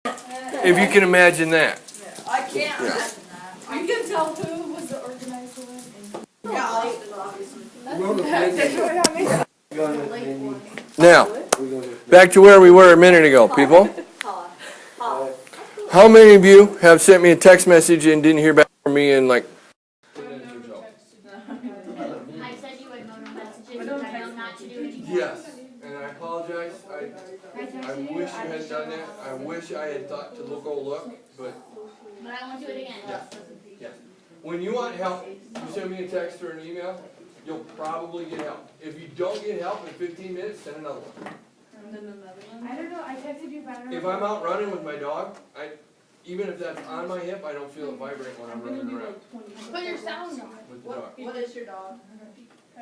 If you can imagine that. I can't Yeah. imagine that. You can tell who was the organizer one. Yeah, obviously. Now, back to where we were a minute ago, people. How many of you have sent me a text message and didn't hear back from me in like I said you would know the messages, but I know not to do anymore. Yes, and I apologize. I wish you had done that. I wish I had thought to go look, but But I won't do it again. yes. When you want help, you send me a text or an email, you'll probably get help. If you don't get help in 15 minutes, send another one. I don't know, I texted you better. If I'm out running with my dog, even if that's on my hip, I don't feel it vibrate when I'm running around Put your sound on. with the dog. What is your dog?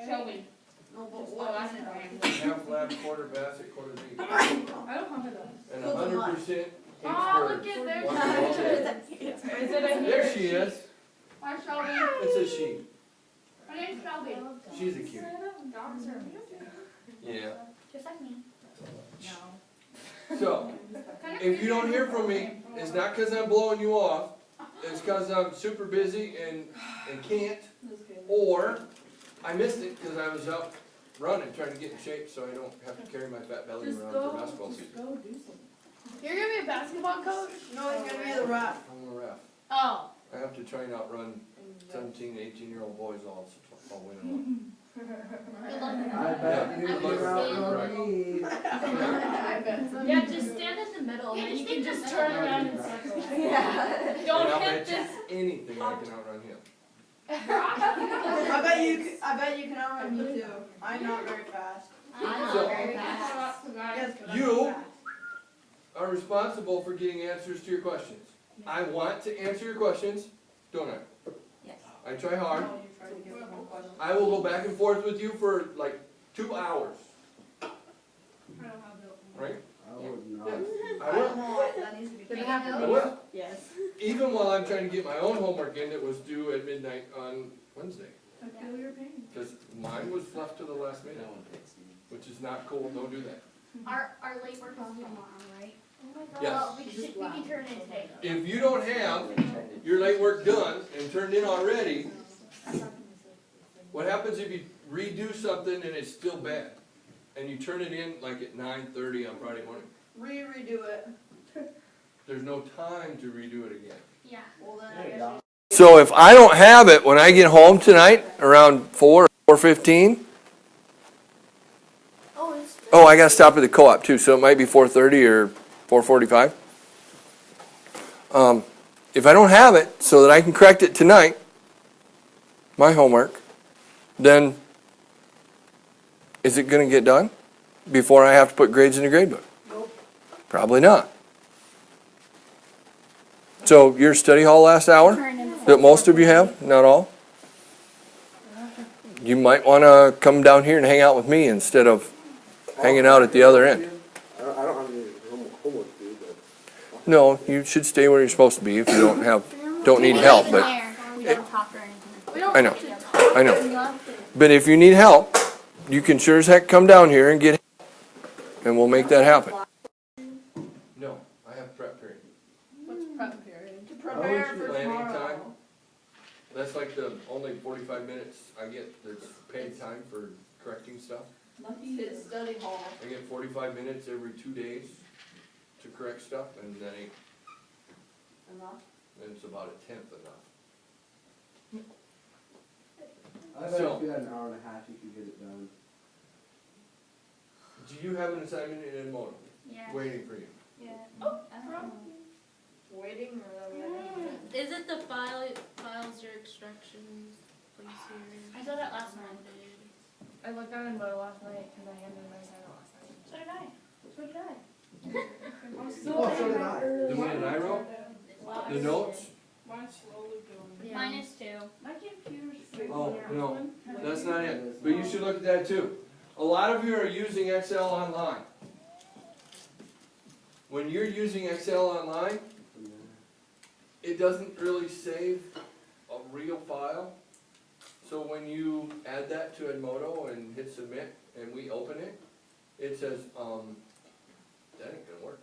Shelby. No, but Oh, what that's is a it? brand. Half lab, quarter basset, quarter beef. I don't have it though. And 100% Oh, H-bird. look at there. One of all day. Is it a There she is. Hi, Shelby. It's a she. My name's Shelby. She's a cutie. Dogs are amazing. Yeah. Just like me. So, if you don't hear from me, it's not because I'm blowing you off. It's because I'm super busy and can't. Or I missed it because I was out running, trying to get in shape so I don't have to carry my fat belly around for basketball season. Go do something. You're gonna be a basketball coach? No, it's gonna be the ref. I'm a ref. Oh. I have to try and outrun 17, 18-year-old boys all winter long. Good luck. I bet you Yeah. were outrun me. Yeah, just stand in the middle and then you can just turn around and circle. Yeah. And Don't I'll hit bet you this. anything I can outrun him. I bet you can outrun me too. I'm not very fast. I'm So- not very fast. Yes, but I'm You- fast. Are responsible for getting answers to your questions. I want to answer your questions, don't I? Yes. I try hard. No, you're trying to get one question. I will go back and forth with you for like 2 hours, right? I would not. I I will. don't know, that needs to be Can I changed. have I will. Yes. Even while I'm trying to get my own homework in that was due at midnight on Wednesday. I feel your pain. Because mine was left to the last minute, which is not cool, don't do that. Our late work is tomorrow, right? Oh my god. Yes. Well, we can turn it in today. If you don't have your late work done and turned in already, what happens if you redo something and it's still bad? And you turn it in like at 9:30 on Friday morning? Redo it. There's no time to redo it again. Yeah. Well then I guess So if I don't have it when I get home tonight around 4 or 4:15, oh, I gotta stop at the co-op too, so it might be 4:30 or 4:45. If I don't have it so that I can correct it tonight, my homework, then is it gonna get done before I have to put grades in the grade book? Nope. Probably not. So your study hall last hour that most of you have, not all? You might want to come down here and hang out with me instead of hanging out at the other end. I don't have any homework to do, but. No, you should stay where you're supposed to be if you don't need help, but We don't talk or anything. We don't I know. talk together. I know. But if you need help, you can sure as heck come down here and get help, and we'll make that happen. No, I have prep period. What's prep period? to prepare for Planning tomorrow. time. That's like the only 45 minutes I get that's paid time for correcting stuff. His study hall. I get 45 minutes every 2 days to correct stuff, and that ain't, Enough. it's about a tenth enough. I bet So- if you had an hour and a half, you could get it done. Do you have an assignment in Edmodo Yeah. waiting for you? Yeah. Waiting or Is it the files or extractions place here? I saw that last night. I looked at it last night because I handed my assignment last night. So did I. So did I. Oh, so did I. The one that I wrote? The notes? Mine's slowly going. Yeah. Mine is too. My computer's freaking Oh, out. no, that's not it. But you should look at that too. A lot of you are using Excel online. When you're using Excel online, it doesn't really save a real file. So when you add that to Edmodo and hit submit and we open it, it says, that ain't gonna work.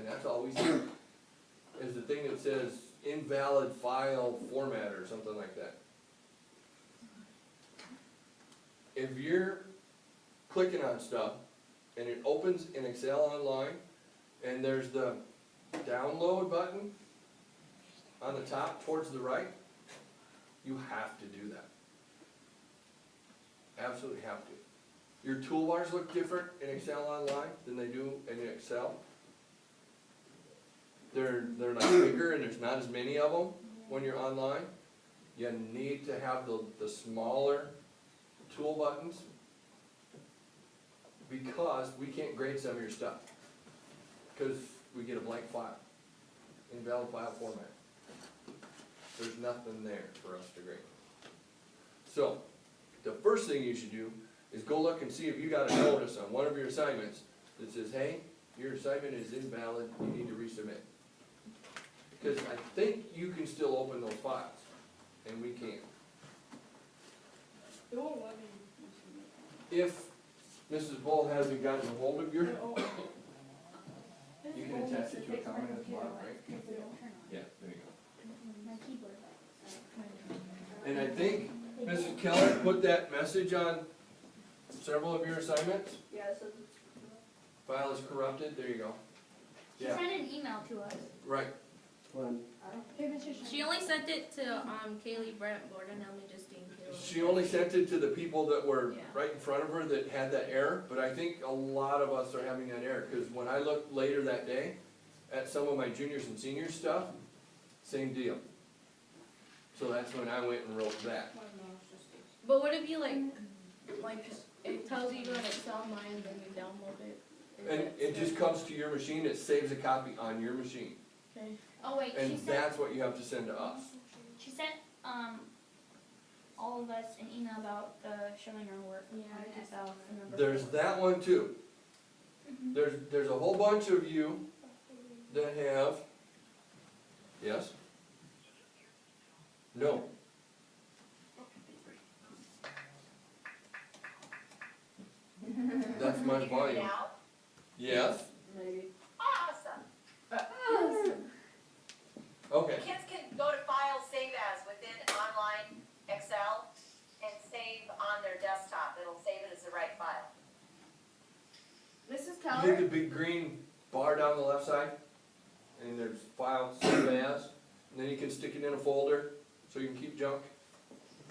that's all we see, is the thing that says invalid file format or something like that. If you're clicking on stuff and it opens in Excel online and there's the download button on the top towards the right, you have to do that. Absolutely have to. Your toolbars look different in Excel online than they do in Excel. They're like bigger and there's not as many of them when you're online. You need to have the smaller tool buttons because we can't grade some of your stuff. Because we get a blank file, invalid file format. There's nothing there for us to grade. So, the first thing you should do is go look and see if you got a notice on one of your assignments that says, hey, your assignment is invalid, you need to resubmit. Because I think you can still open those files, and we can't. It won't let me. If Mrs. Bull hasn't gotten a hold of your, you can attach it to a comment at the bottom, right? Yeah, there you go. My keyboard. And I think Mrs. Keller put that message on several of your assignments. Yeah, so File is corrupted, there you go. She Yeah, sent an email to us. right. When, She only sent it to, Kaylee, Brent, Gordon, Elmy, Justine, Kayla. She only sent it to the people that were Yeah. right in front of her that had that error, but I think a lot of us are having that error, because when I looked later that day at some of my juniors and seniors stuff, same deal. So that's when I went and wrote that. But what if you like, it tells you to an Excel mine and then you download it? Is And that it just still- comes to your machine, it saves a copy on your machine, Okay. Oh wait, she and sent, that's what you have to send to us. she sent, all of us an email about, showing our work Yeah, on I just- FL for number There's 4. that one too. There's a whole bunch of you that have, yes? No. That's my volume. Yes? maybe. Awesome. Okay, Kids can go to File Save As within online Excel and save on their desktop. It'll save it as the right file. Mrs. you hit Keller, the big green bar down the left side, and there's file, save as, and then you can stick it in a folder, so you can keep junk.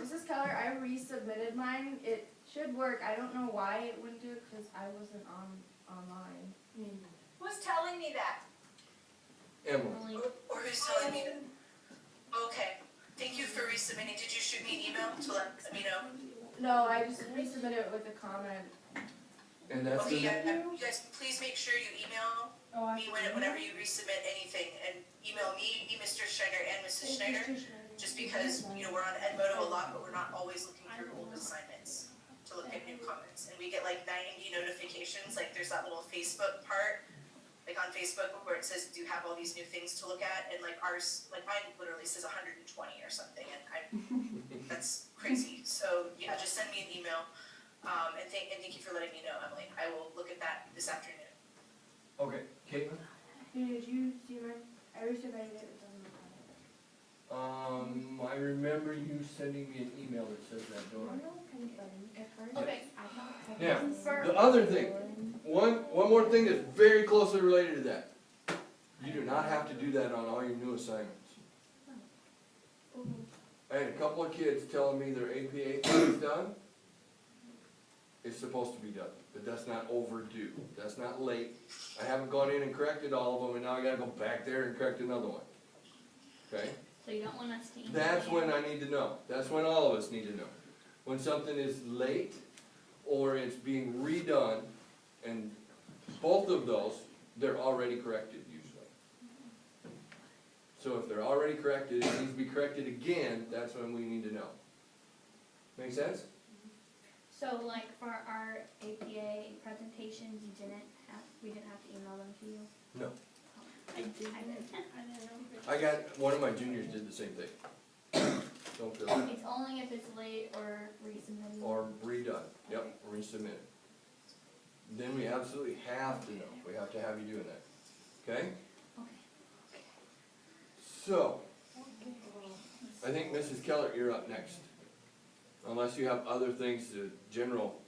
Mrs. Keller, I resubmitted mine. It should work. I don't know why it wouldn't do it because I wasn't online. Who's telling me that? Emily, Or who's telling me that? Okay, thank you for resubmitting. Did you shoot me an email to let me know? No, I just resubmitted it with a comment. and that's Okay, the, yeah, you guys, please make sure you email me whenever you resubmit anything, and email me, Mr. Schneider and Mrs. Schneider, just because, we're on Edmodo a lot, but we're not always looking through old assignments to look at new comments, and we get like 90 notifications, like there's that little Facebook part, like on Facebook where it says, do you have all these new things to look at, and like ours, like mine literally says 120 or something, and that's crazy, so yeah, just send me an email, and thank you for letting me know, Emily, I will look at that this afternoon. okay, Caitlin? Did you see mine? I resubmitted it. It doesn't look like it. I remember you sending me an email that says that, don't I? Okay. Now, the other thing, one more thing that's very closely related to that. You do not have to do that on all your new assignments. I had a couple of kids telling me their APA thing is done. It's supposed to be done, but that's not overdue. That's not late. I haven't gone in and corrected all of them, and now I gotta go back there and correct another one. Okay? So you don't want us to email That's you? when I need to know. That's when all of us need to know. When something is late or it's being redone, and both of those, they're already corrected usually. So if they're already corrected, it needs to be corrected again, that's when we need to know. Make sense? So like for our APA presentations, we didn't have to email them to you? No. I didn't. I got, one of my juniors did the same thing. Don't feel bad. It's only if it's late or resubmitted. Or redone, yep, resubmitted. Then we absolutely have to know, we have to have you doing that, okay? So, I think Mrs. Keller, you're up next. Unless you have other things, general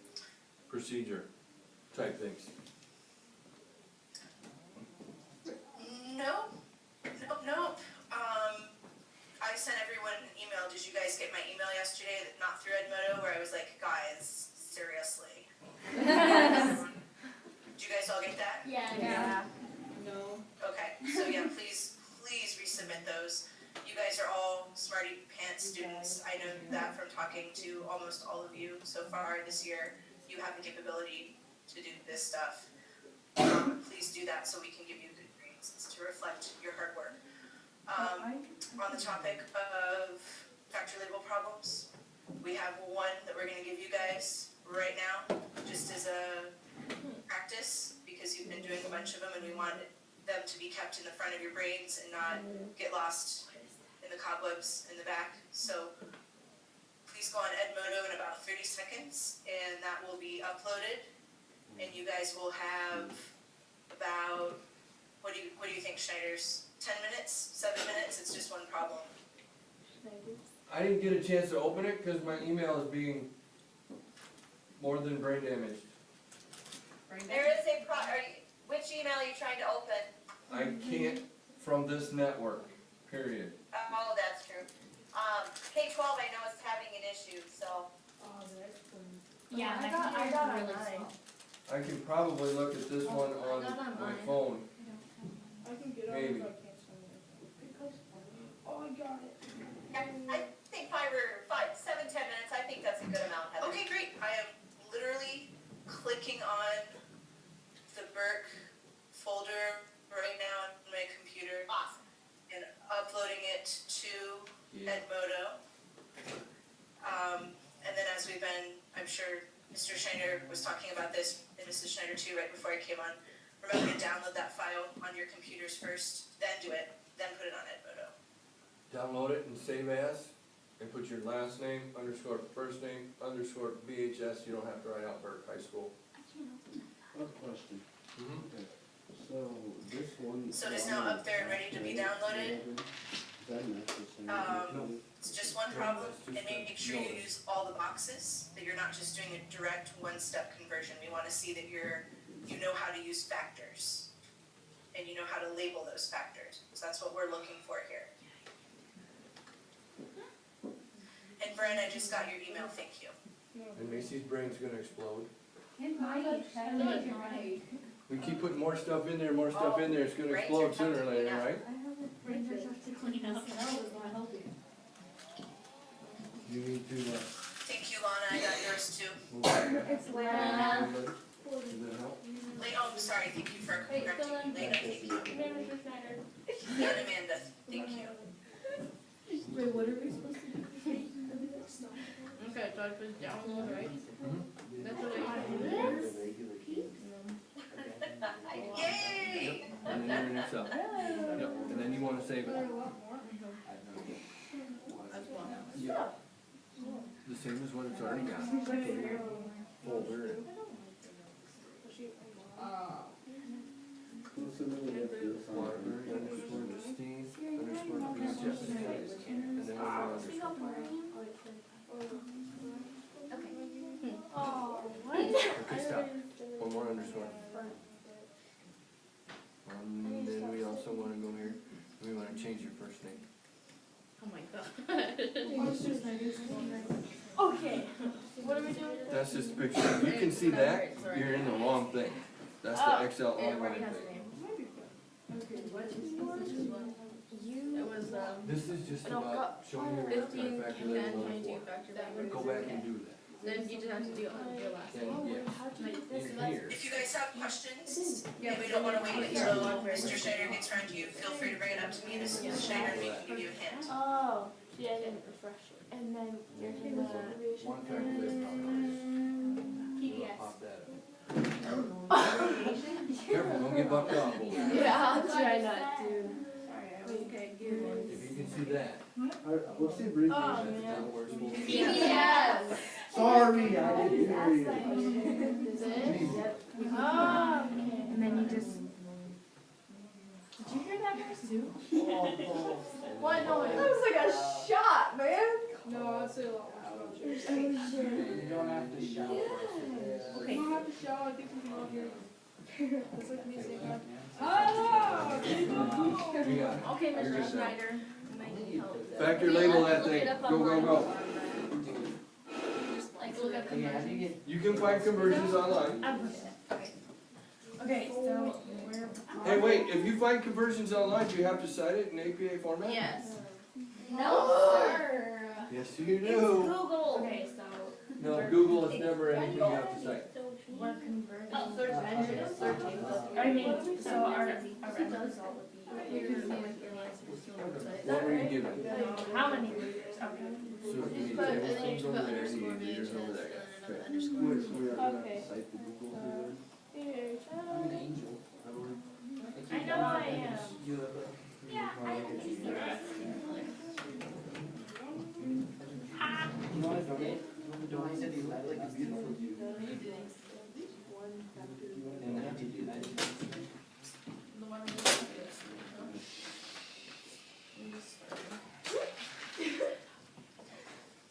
procedure type things. No. I sent everyone an email. Did you guys get my email yesterday, not through Edmodo, where I was like, guys, seriously? Did you guys all get that? Yeah. No. Okay, so yeah, please resubmit those. You guys are all smarty pants students. I know that from talking to almost all of you so far this year. You have the capability to do this stuff. Please do that so we can give you good grades. It's to reflect your hard work. On the topic of factory label problems, we have one that we're gonna give you guys right now, just as a practice, because you've been doing a bunch of them and we want them to be kept in the front of your brains and not get lost in the cobwebs in the back. So please go on Edmodo in about 30 seconds and that will be uploaded. And you guys will have about, what do you think, Schneiders? 10 minutes, 7 minutes, it's just one problem. I didn't get a chance to open it because my email is being more than brain damaged. There is which email are you trying to open? I can't from this network, period. Oh, that's true. K-12 I know is having an issue, so. Yeah, I my got computer's on really mine. slow. I can probably look at this one on got on my mine. phone. I can get Maybe. Oh, I got it. Yeah, I think 7, 10 minutes, I think that's a good amount, Heather. Okay, great. I am literally clicking on the Burke folder right now on my computer Awesome. and uploading it to Edmodo. And then as we've been, I'm sure Mr. Schneider was talking about this, and Mrs. Schneider too, right before I came on. Remember to download that file on your computers first, then do it, then put it on Edmodo. Download it and save as, and put your last name, underscore first name, underscore BHS, you don't have to write out Burke High School. I have a question. Mm-hmm. Okay, so this one. So it's now up there and ready to be downloaded. Is that necessary? No. It's just one problem, and make sure you use all the boxes, that you're not just doing a direct one-step conversion. We wanna see that you know how to use factors, and you know how to label those factors. So that's what we're looking for here. And Bren, I just got your email, thank you. And Macy's brain's gonna explode. It might. We keep putting more stuff in there, it's gonna Brains explode are sooner or tough to later, clean up. right? Printers have to clean up. You need to, Thank you, Lana, I got yours too. move on. It's Lana. Everybody? Does that help? Oh, sorry, thank you for correcting me. Lena, thank you. And Amanda, thank you. Wait, what are we supposed to do? Okay, so I put download, right? That's what I did. Yay! And then you're in Excel. Yep, and then you wanna save it. That's one. Yep. The same as what it's already got. Folder and. What's the middle of this on? Library underscore Christine underscore BHS. And then one more underscore. Okay, stop. One more underscore. And then we also wanna go here, we wanna change your first name. Oh my god. Okay. What are we doing? That's just a picture. You can see that, you're in the wrong thing. That's the Excel It online already has a thing. name. It was, This is just No, about showing you what 15 kind of factor and that then you're 22 looking factor for. that. Go back and do that. Then you just have to do it on your last name. And yes, in here, If you guys have questions, Yeah, and we don't wanna wait but until you're- Mr. Schneider gets around to you, feel free to bring it up to me, Mrs. Schneider, and we can give you a hint. Oh, yeah, I didn't refresh it. And then you're gonna. one factor that probably is. PBS. Pop that up. Careful, don't get bucked off. Yeah, I'll try not to. Okay, good. If you can see that, Alright, what's the abbreviation? Oh, that's man. not where it's supposed to be. Yes. Sorry, I didn't hear you. Is it? Oh. And then you just. Did you hear that voice too? What? No, that was like a shot, man. No, I'd say a lot more. You don't have to shout. Okay. You don't have to shout, I think we can all hear you. That's like me saying that. You got it. Okay, You're Mr. good now. Schneider. Factory label that Look it thing, up go, go, online. go. Like look up Yeah, you conversions. get. You can find conversions online. Okay, so we're. Hey, wait, if you find conversions online, do you have to cite it in APA format? Yes. No, sir. Yes, you It's do. Google. Okay, so No, Google is never anything you have to cite. we're converting. Oh, search engines, search tables. I mean, so our end result would be. You can see like your answers to the website. What were you given? How many leaders? Okay. So if you need But tables, then you over put there, you underscore need leaders over there. mansions and Okay. then underscore. Okay. I'm an angel. I know I am. You Yeah, I am. You wanna donate? Donate to you, I like a beautiful view. And then you do that.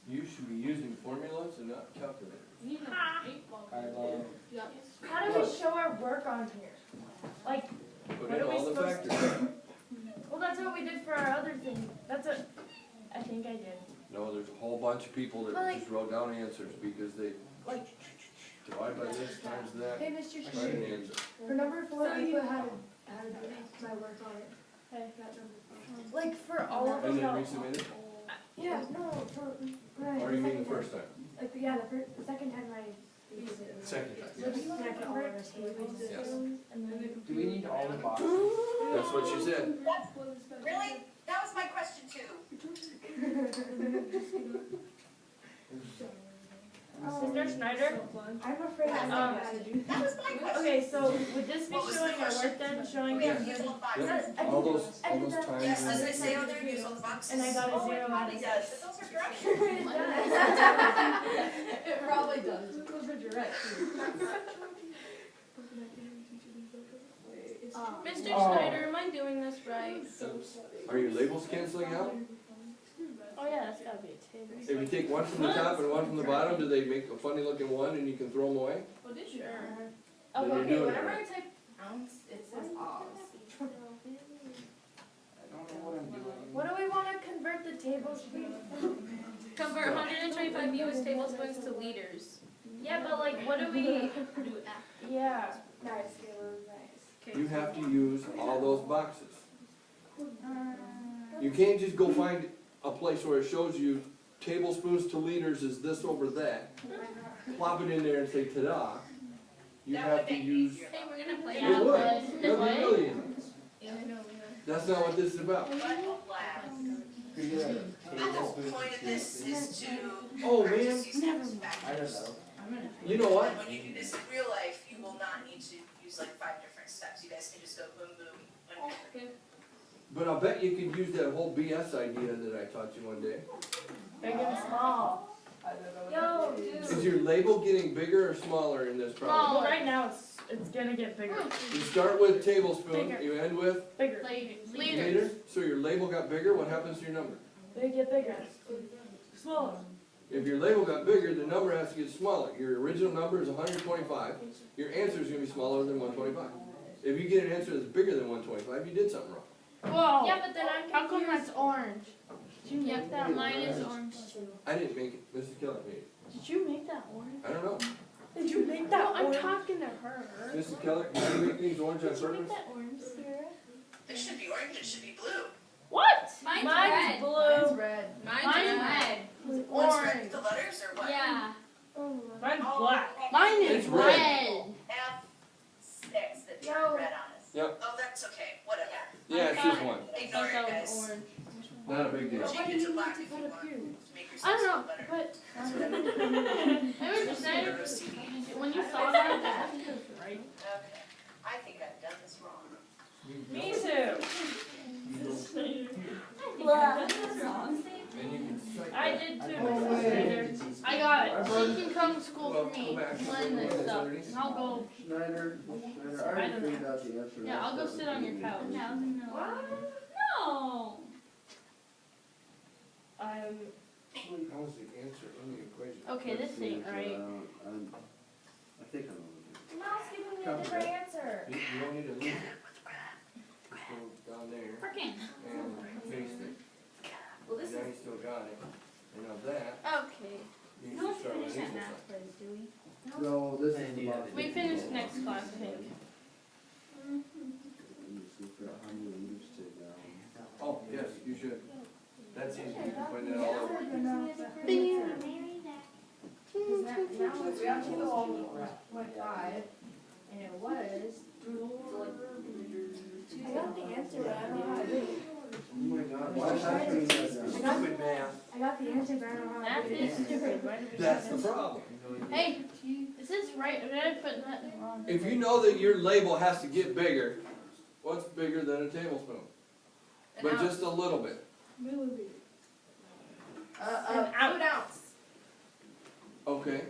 You should be using formulas and not calculators. I love. How do we show our work on here? Like, Put What in are we all the supposed to factors. well, that's what we did for our other thing. That's what I think I did. No, there's a whole bunch of people that But like- just wrote down answers because they Like, divide by this times that, hey, Mr. write Schneider. an answer. For number 4, I put how to do my work on it. Like for all of And them. then resubmit it? Yeah, no, for right. Or you mean the first time? Like yeah, the second time I. Second time, Like, yes. when I put all of our tables Yes. and then. Do we need all the boxes? That's what she said. Really? That was my question too. Mr. Schneider, I'm afraid I don't know how to do That was my question. Okay, so would this be What was the showing our question? work then, showing We the. have to use all the boxes. Yep. I All did those that. I did that. times. Yes, in does there. it say on there, use all the boxes? And I got a Oh, 0 it out probably of does, 6. but those are directions. It probably does. Those are directions. Mr. Oh. Schneider, am I doing this right? Are your labels canceling out? Oh yeah, that's gotta be a table. If you take one from the top and one from the bottom, do they make a funny looking one and you can throw them away? Oh, did you? Oh, Then you're okay, doing it whenever right. I type ounce, it says oz. I don't know what I'm doing. What do we wanna convert the tables to? Convert 125 US tablespoons to liters. Yeah, but like, what do we? Do it after. Yeah. Nice, nice. You have to use all those boxes. You can't just go find a place where it shows you tablespoons to liters is this over that. Plop it in there and say ta-da. You That have would to make it use. easier. Hey, we're gonna play It Yeah, would. but- That'd be really easy. Yeah, I know. That's not what this is about. But alas, Could you get a The whole tablespoon? point of this is to Oh, man. purchase these types of I packages. don't know. You know what? And when you do this in real life, you will not need to use like 5 different steps. You guys can just go boom, boom, one, two, But I'll bet you could use that whole BS idea that I taught you one day. Big and small. Yo, dude. Is your label getting bigger or smaller in this problem? Well, right now it's gonna get bigger. You start with tablespoon, Bigger. you end with Bigger. liter. So your label got bigger, what happens to your number? They get bigger. Smaller. If your label got bigger, the number has to get smaller. Your original number is 125. Your answer is gonna be smaller than 125. If you get an answer that's bigger than 125, you did something wrong. Whoa. Yeah, but then I'm How come confused. that's orange? Did you make that? Mine is orange too. I didn't make it. Mrs. Keller made it. Did you make that orange? I don't know. Did you make No, that I'm orange? talking to her. Mrs. Keller, did you make these orange on Did you make purpose? that orange, Sarah? It should be orange, it should be blue. What? Mine's Mine's red. blue. red. Mine's red. What's red, Orange. the letters or what? Yeah. Mine's Oh, black. Mine It's red. F6 that Yo. turned red on us. Oh, that's okay, whatever. Yeah, it's just one. Ignore it, guys. Orange. Not a big deal. Change it to black if you want, to make I yourself don't know, feel better. but Oh, I was just saying, when you saw that, that was right. Okay, I think I've done this wrong. Me too. And you can cite I that. did too, No Mrs. way. Schneider. I got it. So you can come to school Well, for me, go back. learn this stuff, and I'll go, Schneider, I already figured out the answer. yeah, I'll go sit on your couch. No. No. How's the answer in the equation? Okay, this ain't right. I think I know what Mouse giving me a different answer. You don't need to move it. Just go down there Frickin'. and paste it. Well, this Now is, you still got it. And now that, Okay. you We can don't start with finish an that equal math sign. quiz, do we? it is. No, this is about. We finished next class, I think. Figure out how many leaders to down. Oh, yes, you should. That's easy, you can find that all over. we got 2.5, and it was. I got the answer, but I don't know how to do it. Oh my god, why is that being that? Stupid math. I got the answer, but I don't know how Math to do is it. stupid. Why did we That's do the this? problem. Hey, is this right? Or did I put that wrong? If you know that your label has to get bigger, what's bigger than a tablespoon? But just a little bit. Food ounce. Okay,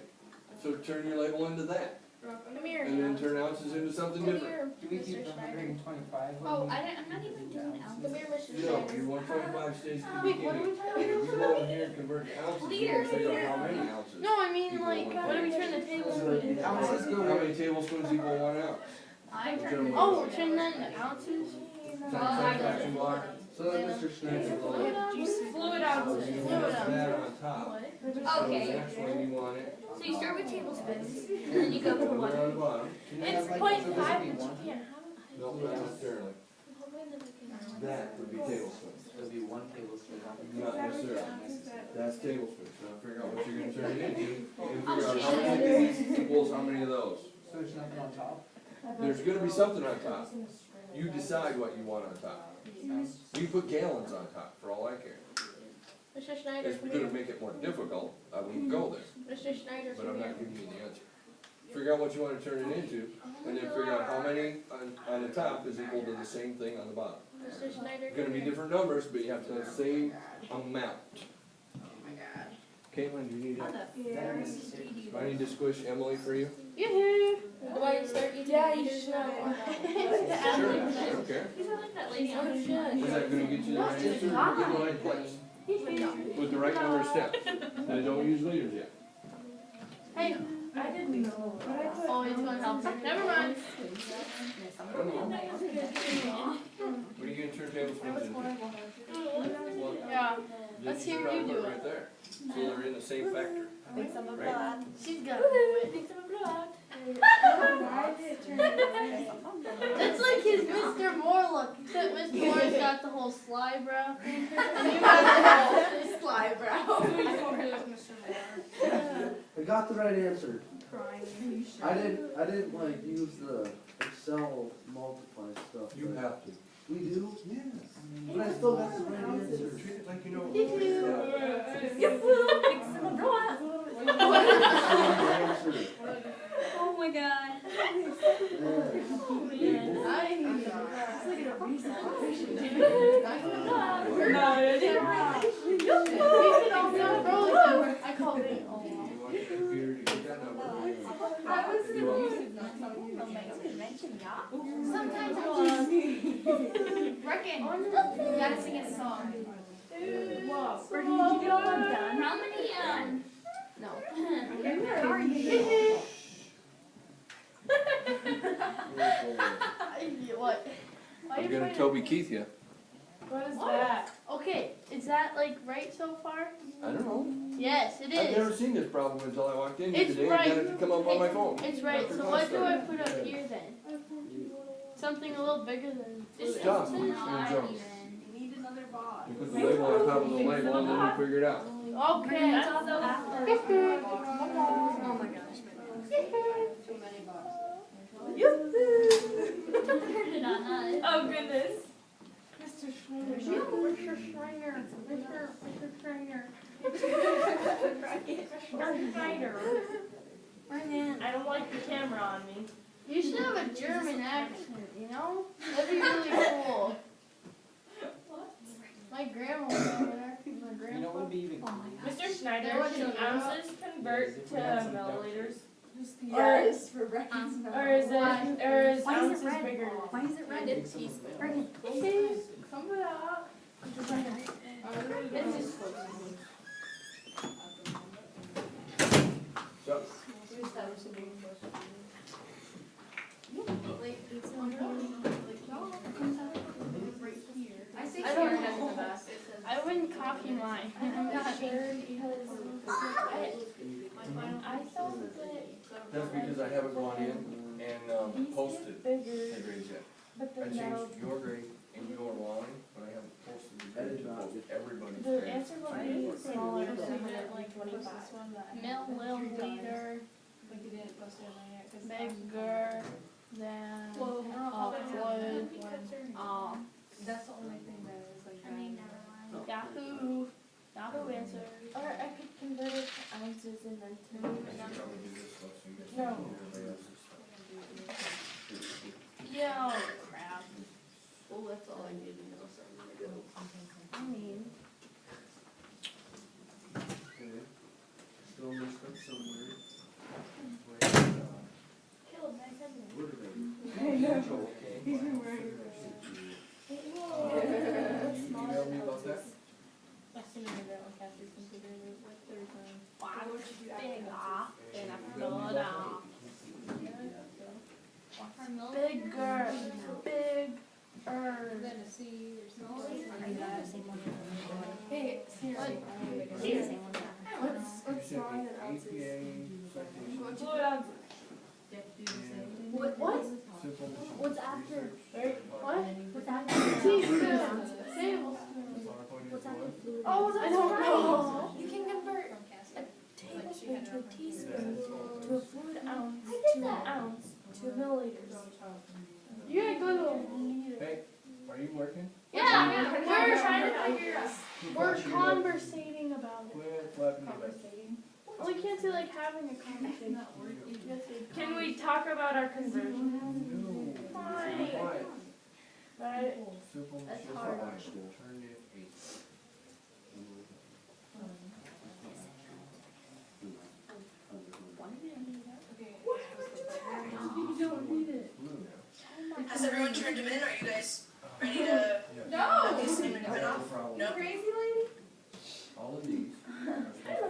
so turn your label into that, Come here. and then turn ounces into something Come different. here, Do we keep Mr. the Schneider. 125? Oh, I'm not even doing Come ounces. here, Mr. No, Schneider. your 125 stays at the Wait, what are beginning. we talking If you about? go in here and convert to ounces, you Liters. can figure out how many ounces. No, I mean Equal like, one what do we turn the tablespoon into? Ounces go How many tablespoons equal 1 ounce? I turned it. Oh, turn that into ounces? Fraction block. So then Mr. Schneider. Fluid ounces? Fluid ounces, You fluid have ounces. that on top. So Okay. next one you want it. So you start with tablespoons, and then you go to Over one. on the bottom. It's 0.5, but you can't have it. No, not necessarily. That would be tablespoons. It'll be 1 tablespoon. Not necessarily. That's tablespoons. Now figure out what you're gonna turn it into, and figure out how many of these equals how many of those. So there's nothing on top? There's gonna be something on top. You decide what you want on top. You put gallons on top, for all I care. Mr. Schneider, It's come gonna here. make it more difficult, I wouldn't go there, Mr. Schneider, but come I'm here. not giving you the answer. Figure out what you wanna turn it into, and then figure out how many on the top is equal to the same thing on the bottom. Mr. Schneider, It's gonna come be here. different numbers, but you have to have the same amount. Caitlin, do you need How help? the Pharisees do you Do I need to squish Emily for you? Yoo-hoo! Do I start eating Yeah, you leaders should. now or no? Sure, I don't care. He's not like that lady on Oh, the shit. Is that gonna get you the right answer, or get in the right place? With the right number of steps. They don't use liters yet. Hey, I didn't know, but I put. oh, he's gonna help me. Never mind. I don't know. What are you gonna turn tablespoons into? Yeah, This Let's is hear your you do output it. right there. So they're in the same factor. Right? she's got it. Why did it turn into That's like his Mr. Moore look, except Mr. Moore's got the whole sly brow thing, and you got the whole sly brow? I got the right answer. Crying. I didn't like use the Excel multiply stuff. You but have to. We do? Yes. But I still got the right answer. Treat it like you know. Oh my god. I called it. You want your computer to get that number. Sometimes I just reckon. You gotta sing a song. Or did you get all done? How many No. How are you? What? Why are you I'm gonna trying to- Toby Keith ya. What is that? Okay, is that like right so far? I don't know. Yes, it I've never is. seen this problem until I walked in here It's today and right. got it to come up on my phone. It's right. So what do I put up here then? Something a little bigger than. Stop. It's gonna Not jump. even. You put the label on top of the label and then you figure it out. Okay. That's also after. Oh my gosh. Turn it on us. Oh goodness. Mr. Schreiner. Mr. Schreiner. Mr. Schreiner. Mr. Schreiner. I don't like the camera on me. You should have a German accent, you know? That'd be really cool. My grandma was over there. My You know what grandpa. would be even cool? Mr. Schneider, can ounces convert to milliliters? Yes, for records. Or is ounces bigger? Why is it red? Think some of the- Come it up. It's just close. So, I don't know. I wouldn't copy mine. I'm not sure because I thought that that's because I haven't gone in and posted the bigger, grades yet. but I the now changed your grade and your line, but I haven't posted the I grade did to not. post everybody's the grades. answer will be smaller than like 25. Mill will leader bigger than wood. That's the only thing that is like. I mean, never mind. Yahoo. Yahoo answers. Or I could convert it to ounces and then to I should probably do this stuff so you guys No. can hear everybody else's stuff. Yo, crap. Well, that's all I need to know, so I'm gonna go. I mean, Okay. Still messed up somewhere. Caleb, nice having you. Where did I? Okay. He's been wearing Email me about that? I still remember that on Cassie's computer. It was like 30 times. Wow, big off. And I thought off. Bigger. Bigger. Hey, seriously. What's wrong with ounces? What? Simple machine. What's after? What? What's after? Teaspoon. What's after fluid? Oh, I don't know. You can convert a tablespoon to a teaspoon to a fluid ounce to an ounce to milliliters. You gotta go to a liter. Hey, are you working? Yeah, we're trying to figure out. We're conversating about it. Quit flapping your lips. We can't say like having a conversation. Can we talk about our conversion? No. Fine. Quiet. Right? Simple That's machine. hard. Quiet. Turn it 8. You don't need it. Has everyone turned them in? Are you guys ready to No! at least name it off? No? Crazy lady? All of these.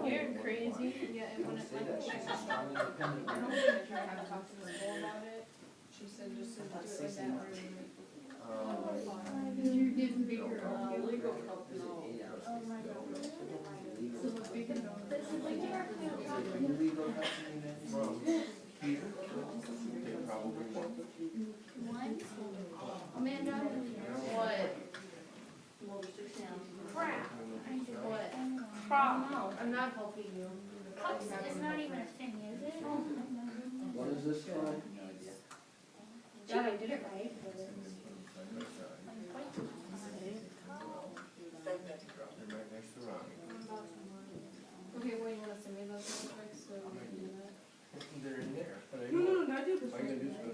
You're crazy. Yeah, and when it, like, she's a strong independent I don't woman. think I tried to talk to the school about it. She said just to do it like that room. You're getting bigger. Legal help is all. 8 hours. Oh my god. So let's be good. Illegal happening in. From here, they probably won't. Amanda? What? Crap. What? Crop. I'm not helping you. Cups is not even a thing, is it? What is this for? Yeah, I did it right. They're right next to Ronnie. Okay, well, you wanna send me those real quick, so we can do that? They're in there, but I No, know. no, I do this. All you gotta do is go to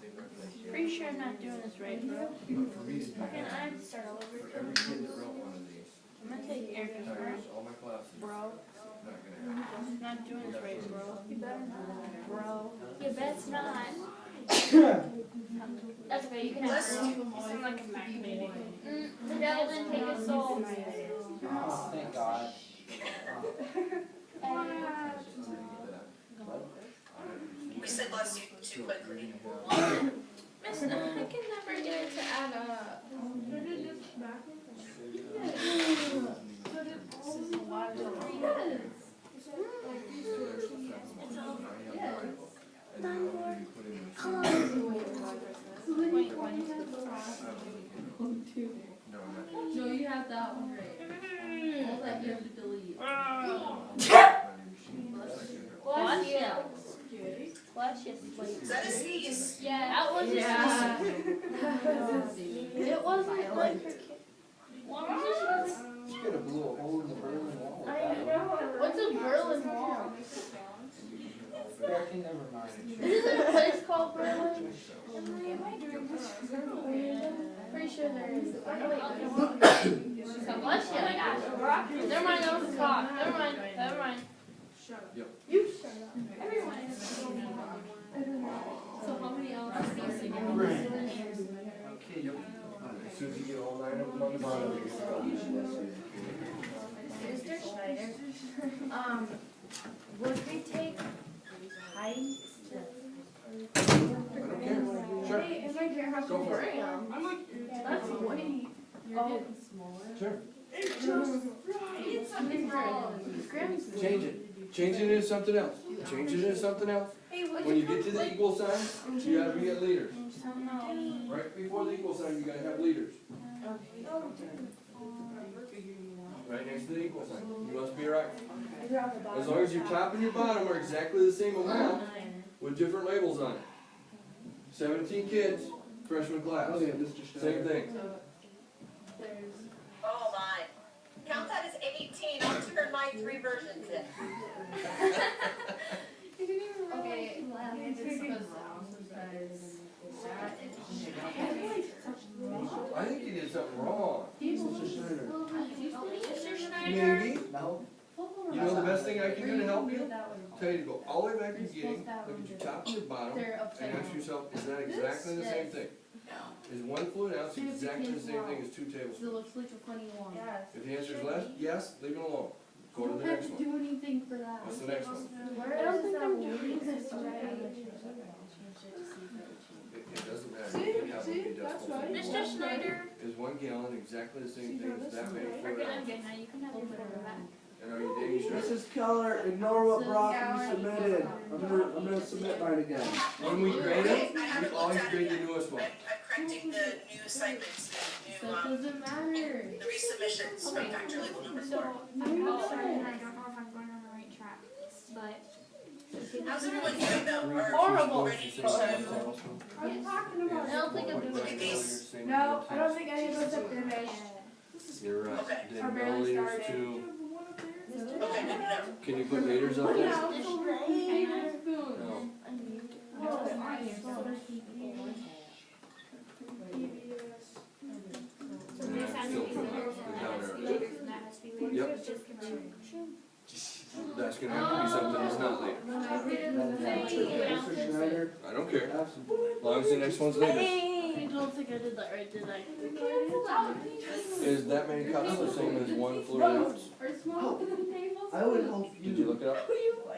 save reference. Pretty sure I'm not doing this right, bro. But for me to do Can that, I have to start all over? for every kid that wrote one of these, I'm gonna take Erica's times first, all my classes, bro. not gonna happen. I'm not doing this right, bro. You better not, bro. You bet it's not. That's okay, you can have Bless it. you. You sound like a Mac baby. The devil didn't take his soul. Oh, thank God. We said bless you too quickly. Miss, I can never get it to add up. This is a lot of trouble. Wait, why is it No, you have that one right. All that you have to delete. Bless you. Bless you, Is that a sneeze? Yeah. That was Yeah. It wasn't like her kid. You could have blew a hole in the Berlin Wall. I know. What's a Berlin Wall? Okay, never mind. Is there a place called Berlin? Pretty sure there is. Bless you. Never mind, that was a cough. Never mind. Never mind. Yep. You shut up. Everyone is. So how many hours do you think? Okay, Yep. As soon as you get all 9 Right up on the bottom. Mr. Schneider, would we take height? I don't care, sure, Hey, if I care how Go for it. I'm like, that's way. You're getting smaller. sure. It's just right. Something wrong. Change it, change it into something else, change it into something else. When you get to the equal sign, you gotta be at leaders. Right before the equal sign, you gotta have leaders. Right next to the equal sign, you must be right. As long as your top and your bottom are exactly the same amount with different labels on it. 17 kids, freshman class, Okay, Mr. Schneider. same thing. Oh my. Count that as 18. I'll turn my 3 versions in. Okay, it's because I think you did something wrong. Mr. Schneider. Mr. Schneider? Maybe. No? You know the best thing I can do to help you? Tell you to go all the way back to the beginning, look at your top and your bottom, and ask yourself, is that exactly the same thing? Is 1 fluid ounce exactly the same thing as 2 tablespoons? It looks like a funny one. Yes. If the answer is less, yes, leave it alone. Go to the next one. Do anything for that. What's the next one? Where I don't is think that I'm wording doing this system? It doesn't matter, you can have what you just Mr. Schneider? Is 1 gallon exactly the same thing as that many We're fluid gonna ounces? get now. You can have your photo back. And are you dating sure? Mrs. Keller, ignore what Brock submitted. I'm gonna submit mine again. When we grade it, I we haven't always looked at grade it the yet. newest one. I'm correcting the new assignments, the That new, doesn't matter. the resubmissions from factor label number 4. I'm sorry, I don't know if I'm going on the right track, but. How's everyone doing though? Are Horrible. you ready to, Are you talking about? I don't think I'm doing it. No, I don't think any of us have finished. You're right. Okay. Then Or no barely leaders started. to, okay, good to know. can you put leaders up there? No. Still put the down arrow. Yep. That's gonna have to be something that's not later. Mr. Schneider, I don't care, have some. as long as the next one's later. I don't think I did that right, did I? Is that many cups the same as 1 fluid ounce? I would hope you. Did you look it up?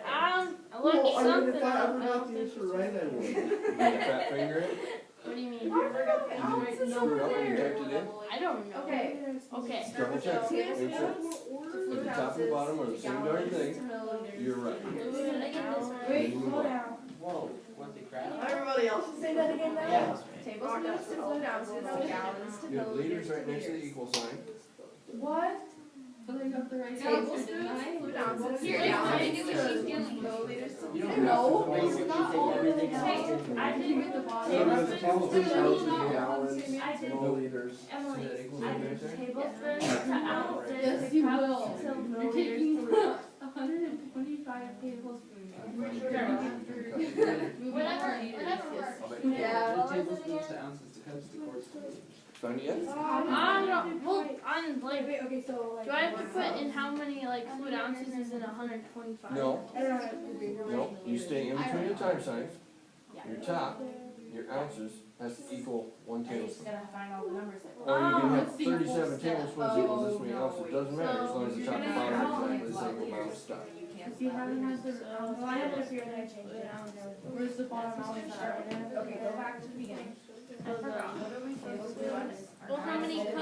I looked Well, I mean, something if I up. ever got the answer right, I would. Did you fat finger it? What do you mean? Screw it up when you typed it in? I don't know. Okay. Okay. Double check, make sure. If the top and bottom are the same darn thing, you're right. Wait, slow down. Whoa, what the crap? Everybody else say that again now? Yeah. Tablespoons to fluid ounces to gallons to You have leaders milliliters right to next to the liters. equal sign. What? Tablespoons, fluid ounces, Here, gallons I do what she's doing. milliliters to You don't liters. have to No, wait it's till not you take all everything the else time. into I it. did with the bottom. So there's tablespoons, ounces, gallons, I did. milliliters. Emily, Is that equal I sign did right there? tablespoons to ounces. Yes, you cups will. to You're milliliters taking to liters. 125 tablespoons. Whatever works. Yeah. The tablespoons to ounces to cups to quarts to liters. Found it yet? I'm not, well, I'm like, Wait, okay, so like. do I have to put in how many like fluid ounces is in 125? No, I don't have to be. no, you stay in between your time signs. Your top, your ounces, has to equal 1 I just tablespoon. gotta find all the numbers. Or you can have Oh, 37 tablespoons equals this many Oh, ounces, no, doesn't matter, as long as the top and bottom are exactly the same amount of stuff. See how it has the, Well, I have to figure that I changed it. where's the bottom Okay, go back to the beginning. I forgot. Tablespoons. Well, how many cups? I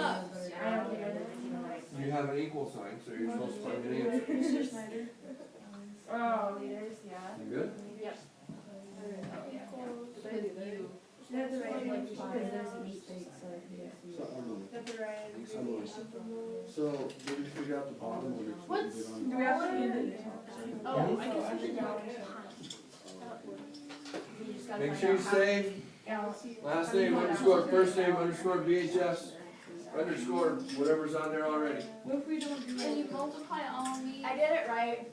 don't think I did anything right. You have an equal sign, so you're supposed to find an answer. Mr. Schneider. Oh, liters, yeah. You good? Yep. That's the right one, because there's a mistake, so. So, That's the right. so did you figure out the bottom when it's? What's- Do we have to do the? Oh, I guess I did that. Make sure you save, last name underscore, first name underscore VHS, underscore whatever's on there already. What if we don't do Can you multiply all these? I did it right.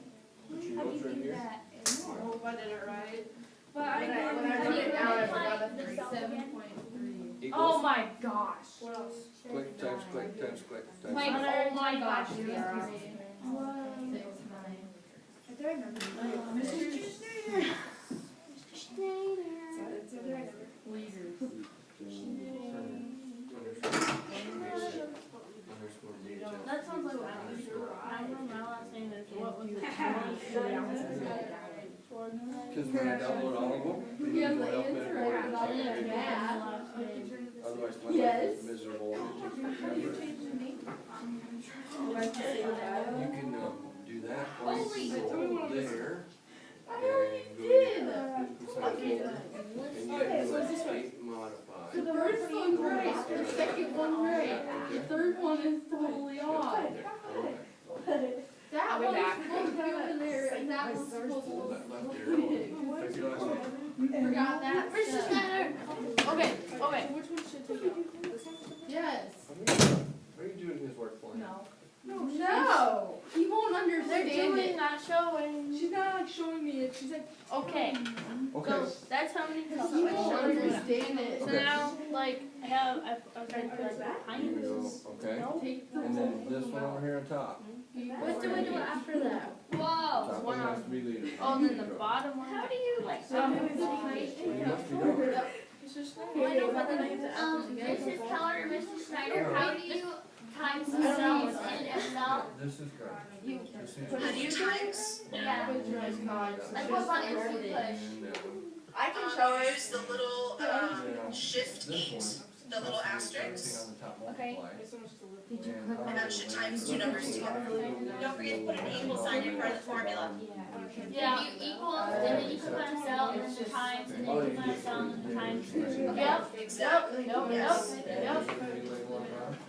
Put your How do notes you right do here. that? I did it right. But How do you multiply the cell again? Oh Equals, my gosh. What else? click times click times click times. Like, click. oh my gosh. I did remember. Mr. Schneider. It's the right number. Underscore, VHS. Cause when I download all of them, they need no help anymore. Otherwise my life is miserable and it takes forever. You can, do that, or you can go over there. And go to the physical science folder, and you can do a state modified. So the first one's right, the second one's right, the third one is totally off. That one's supposed to be over there, and that one's supposed to Hold be. that left arrow, type your last name. Forgot that. Mr. Snyder. Okay, okay. Which one should take out? Yes. Are you doing his work for him? No. He won't They're understand doing, it. not showing. She's not like showing me it. She's like, Okay, Okay, so that's how many colors. he won't understand it. So Okay. now, like, I'm trying to put like there you pines. go, okay. Take the And then this one over here on top. What do we do after that? Whoa. Top one has to be leader. Oh, and then the bottom one. How do you like? Well, you must be done. I know, but then Mrs. Keller or Mr. Snyder, how do you times the cells in Excel? This is correct. This is How do you times? Yeah. Like what's on instant push? And, I can show her. Use the little, shift this eight, the little asterisk, everything on the top Okay. multiply. and that should times two numbers together. Don't forget to put an equal sign in front of the formula. Yeah. If you equal, and then you put on a cell, and then the times, and then you put on a cell, and then the times. Yep. Exactly. Yes.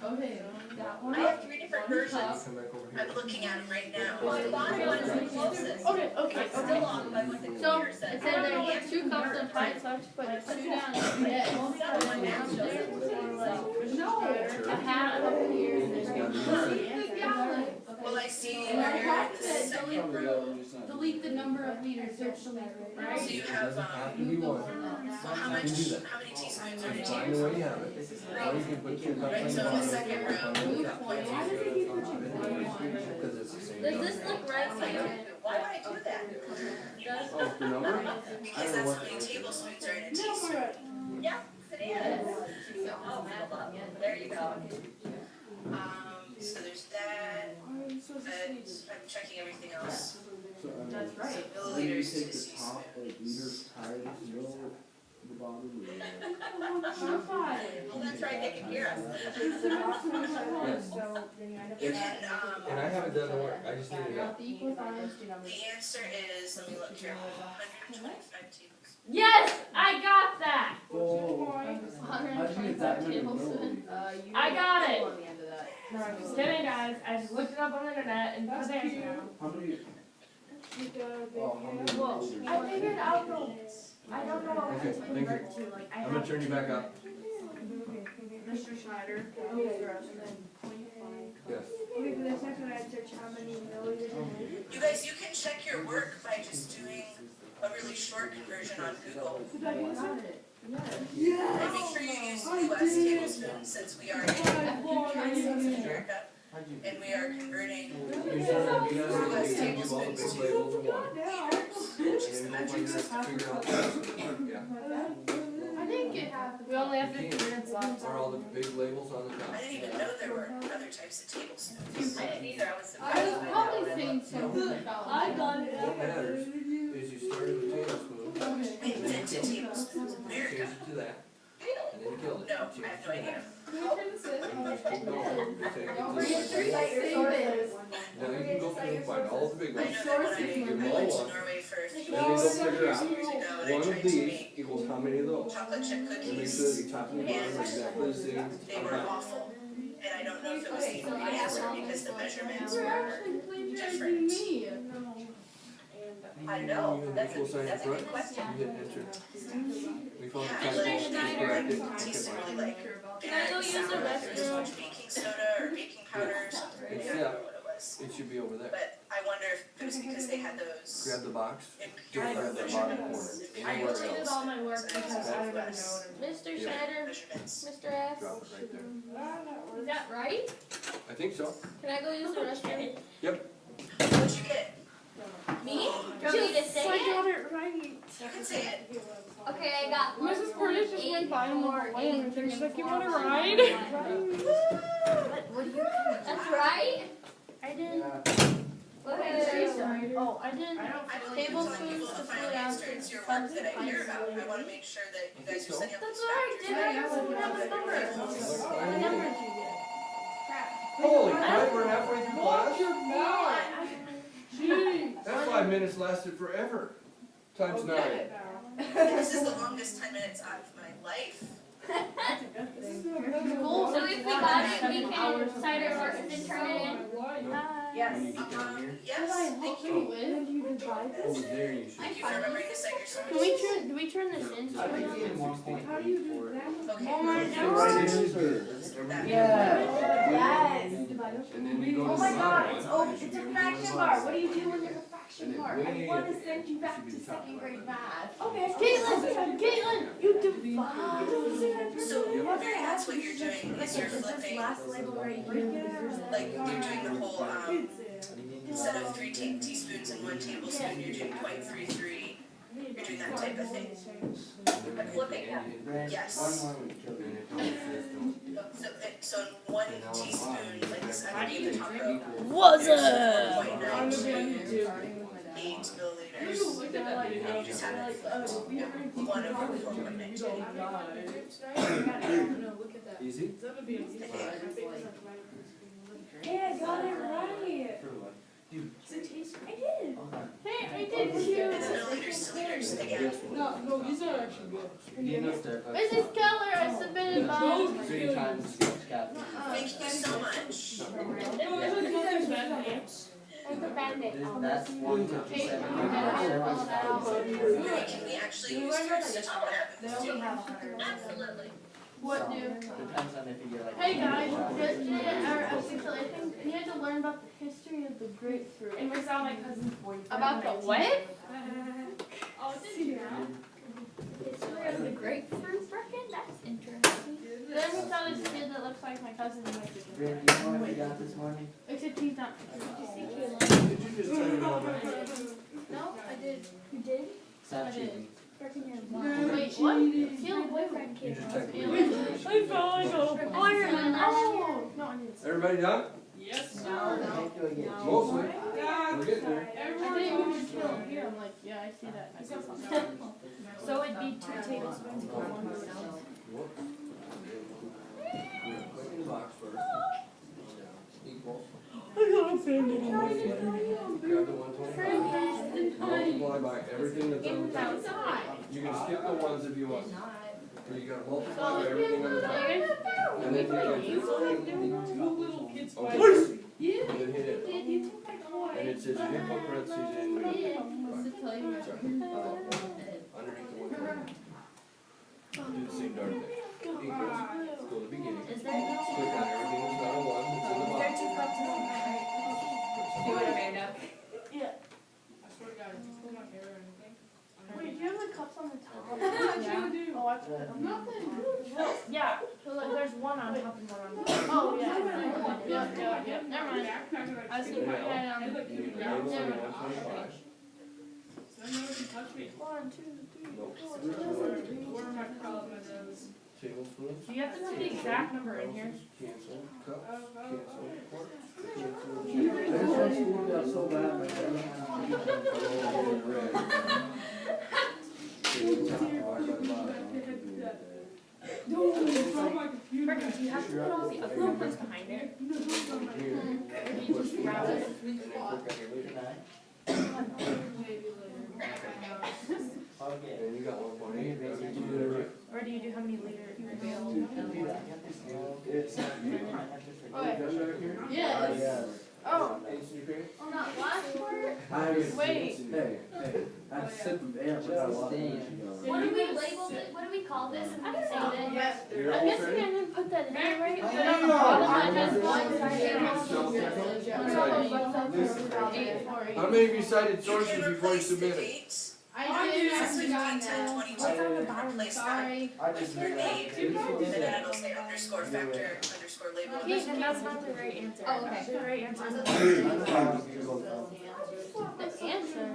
Okay. I have 3 different versions. Come back over here. I'm looking at them right now. Well, the bottom one is the closest. Okay. I'm still off by what the So, computer it said. said there's 2 cups of pines, so I have to put 2 down and Yes. Someone now shows it. No. a hat up here, and there's The gallon. Well, I see I here have in the to second row, delete the number of liters, search the liter, so right? you It have, doesn't have to be one. well, how You can do that. many teaspoons are in a Find teaspoon? the way you have it. Or you can put 2 cups Right, in so the in the bottom. second row, Because it's the same Does number. this look right to you? Why would I do that? Does? Oh, the number? because that's how many tablespoons are in a teaspoon. Yes, it is. Oh, hold on. There you go. So there's that, I'm checking everything else. That's right. Milliliters Take to the top, teaspoon. like, liters times, the bottom. Well, that's right, they can hear us. Yes. You can, And I haven't done the work, I just need to know. The equal signs. the answer is, let me look here, 125 tablespoons. Yes, I got that. Oh, how'd you get that many tablespoons. milliliters? I got it. On the end of that. Just kidding, guys. I just looked it up on the internet and put the answer down. How many? Well, how many Well, milliliters? I figured out the. I don't know what Okay, to thank you. convert to. Like, I I'm gonna turn you back up. Mr. Schneider. Yes. You guys, you can check your work by just doing a really short conversion on Google. And make sure you use US tablespoons since we are in America. And we are converting You said that you guys can give all the big labels in one. liters, which is the And then metric we'll system. figure out the, yeah. I think it happened. We only have 15 minutes left. Are all the big labels on the top? I didn't even know there were other types of tablespoons. I didn't either, I was I surprised. was probably saying something about. I got it. What matters is you start with a tablespoon, We invented tablespoons in change America. it to that, and then you kill it. No, I have no idea. And you just keep going. You take it to Don't the forget to next one. save it. Now you can go through and find all the big I ones. know that when I Give them went all to one. Norway for a few And then go figure years out, ago, and I one of tried to these make equals how many of those? chocolate chip And make sure that cookies. your top and your bottom are exactly the same. They were awful. And I don't know if it was the answer because the measurements You're were actually plagiarizing different. me. I know, that's Equal sign a front, good question. you hit enter. We found the Yeah, typo, but it's they corrected, were you tasting can really find it. like Can I go use the sour, there was too restroom? much baking soda or baking powder or something. I don't know what it was. It should be over there. But I wonder if it was because they had those Grab the box, impure grab that bottom corner, measurements. I anywhere deleted else, all my work because I don't even know Less what Mr. Schneider, measurements. Mr. S. drop it right there. Is that right? I think so. Can I go use the restroom? What'd you get? Me? Do you want me to say it? it right. You can say it. Okay, I got Mrs. Portis just went by and walked away and she's like, you want to ride? That's right? I didn't. What did I say? Oh, I didn't Then I don't feel like tablespoons telling people to the final food answer ounces, to your cups work that I and hear about. I pints. wanna make sure that you guys are setting up That's these what I factors. did. I just don't have a number. What number did you get? Holy crap, we're halfway through class? No, Jeez. That 5 minutes lasted forever. Times 9. This is the longest 10 minutes of my life. Cool. So if we got it, we can cite our work and then turn it in. Yes. When you get down here, Yes, thank you. over there you should. Thank you for remembering to cite your source. Do we turn this in? I think it's 1.8 How do you do for it. Okay. Oh my Right god. answer. That- Yes. And then you go to Oh the my god, other it's one, oh, it should it's be a a fraction one bar. bar. What do you do when there's a fraction And then bar? way I want at to send you it back should be to the top second right. grade math. Okay. Caitlin, you do fine. So, Mary, that's what you're doing, is you're flipping, Last label right here. like, you're doing the whole, instead of 3 teaspoons and 1 tablespoon, you're doing 0.33. You're doing that type of thing. I'm flipping that. Yes. One more would kill you. So in 1 teaspoon, like this, I'm gonna give the top row. What's There's up? 0.92, 8 milliliters. And you just have to flip 1 over 4.92. Easy? Hey, I got it right. For what? I did. Hey, I did It's too. milliliters to liters again. No, these are actually good. You know step up. Mrs. Keller, I submitted mine. 3 times the cap. Thank you so much. Where's the Band-Aid? That's 157. Mary, can we actually use yours to talk about this? Absolutely. What do? Depends on if you get like. Hey guys, I think we had to learn about the history of the grapefruit. And we saw my cousin's boyfriend. About the what? Oh, did you know? History of the grapefruit, Brecken? That's interesting. Then we saw this kid that looks like my cousin in Mexico. Brandon, you know what you got this morning? Except he's not. Did you just tell me about that? No, I did. You did? Stop cheating. Wait, what? Feel boyfriend You kid. just text me. I found Iron Man. Oh, no, I didn't. Everybody done? Yes. Thank you again. Mostly. We're getting there. I didn't even feel here. I'm like, yeah, I see that. I saw something. So it'd be 2 tablespoons of 1 food ounce. Put it in the box first. Equals. I got a family. Grab the 120. Multiply by everything that's on the top. You can skip the ones if you want. But you gotta multiply by everything on the top. And then you can. Okay. And then hit it. And it says you didn't put parentheses in. Underneath the 120. Do the same darn thing. Equals. Go to the beginning. Is there Click on everything that's not a 1 that's in the box. 2 cups of milk, right? Do it, Amanda. Wait, do you have the cups on the top? Yeah. Oh, I put them. No, yeah. So like, there's one on top and one on top. Oh, yeah. Yep. Never mind. I was gonna put that on. You can label it 125. 1, 2, 3, 4. Tablespoons. Do you have to put the exact number in here? Cancel. Cups. Cancel. Quarts. Cancel. There's my school got so bad, my Brecken, do you have to put all the other numbers behind it? Or do you just grab it? Okay. And you got 1.8. Or do you do how many liters? It's. Yeah. Yes. Oh, Ace in your pants? on that last part? Wait. Hey, that's a sip of air without a lot of energy on it. What do we label it? What do we call this? I don't know. You're I'm almost guessing I ready? didn't put that in there right, but on the bottom it has 1 How many of you cited You sources can before you replace the submitted? dates. I did. It's 15, 10, 22. What's on the You bottom? replace that Sorry. I just with your made name, that. and then it'll say underscore factor, underscore label. And that's not the right answer. Oh, okay. The right answer is The answer?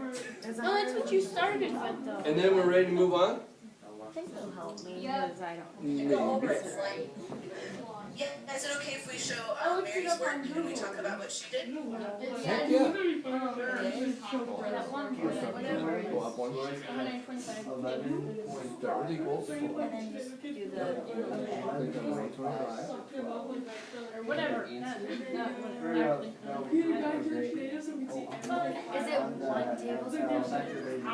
No, that's what you started with though. And then we're ready to move on? I think they'll help me Yeah. because I don't. Go over it, like, Yeah, is it okay if we show Oh, Mary Mary's work, can we talk about what she did? Heck yeah. That one, whatever. Go up one. 125. 11.5. Start with equals. And then just do the, I think I'm 125. or whatever. Is it one tablespoon? I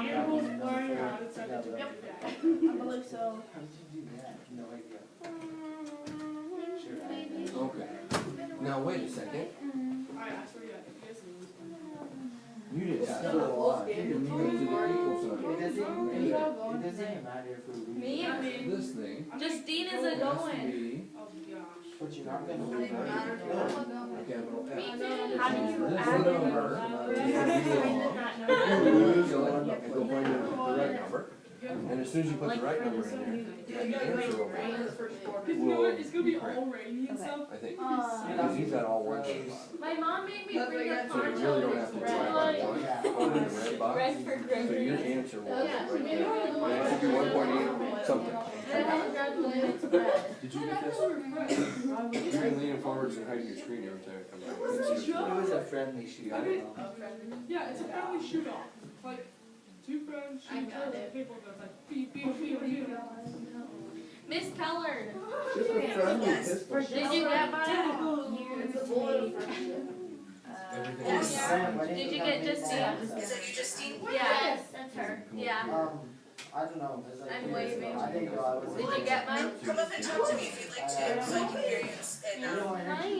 believe so. How did you do that? No idea. Okay. Now wait a second. You did that. That's a lot. You didn't even do the equal sign. It doesn't even matter if we Me? This thing Justine is a has to going. be but you're not gonna do a capital F. How do you This add number I is did the not know. You fill it and go find the right number. And as soon as you put the right number in there, the answer will be correct. rainy and stuff. I think. Because you've got all words at the bottom. My mom made me bring a So you really poncho don't and have to it's try red. by one. Go to the red box. Red for So your Gregory. answer will be right there. It should be 1.8 something. And I haven't graduated, it's red. Did you get this? You can lean forwards and hide your screen every time it comes out. You can see It it. was a friendly shoot. I don't know. Yeah, it's a friendly shoot off. Like, two friends shoot each other with people that's like beep, beep, beep, beep. Miss Keller, Just a friendly pistol. did you get mine? Everything Yes. is- Did you get Justine? Is that you, Justine? Yeah, that's her. Yeah. I don't know. It's like, I'm waving. I didn't know I was. Did you get mine? Come up and talk to me if you'd like to, so I can hear you and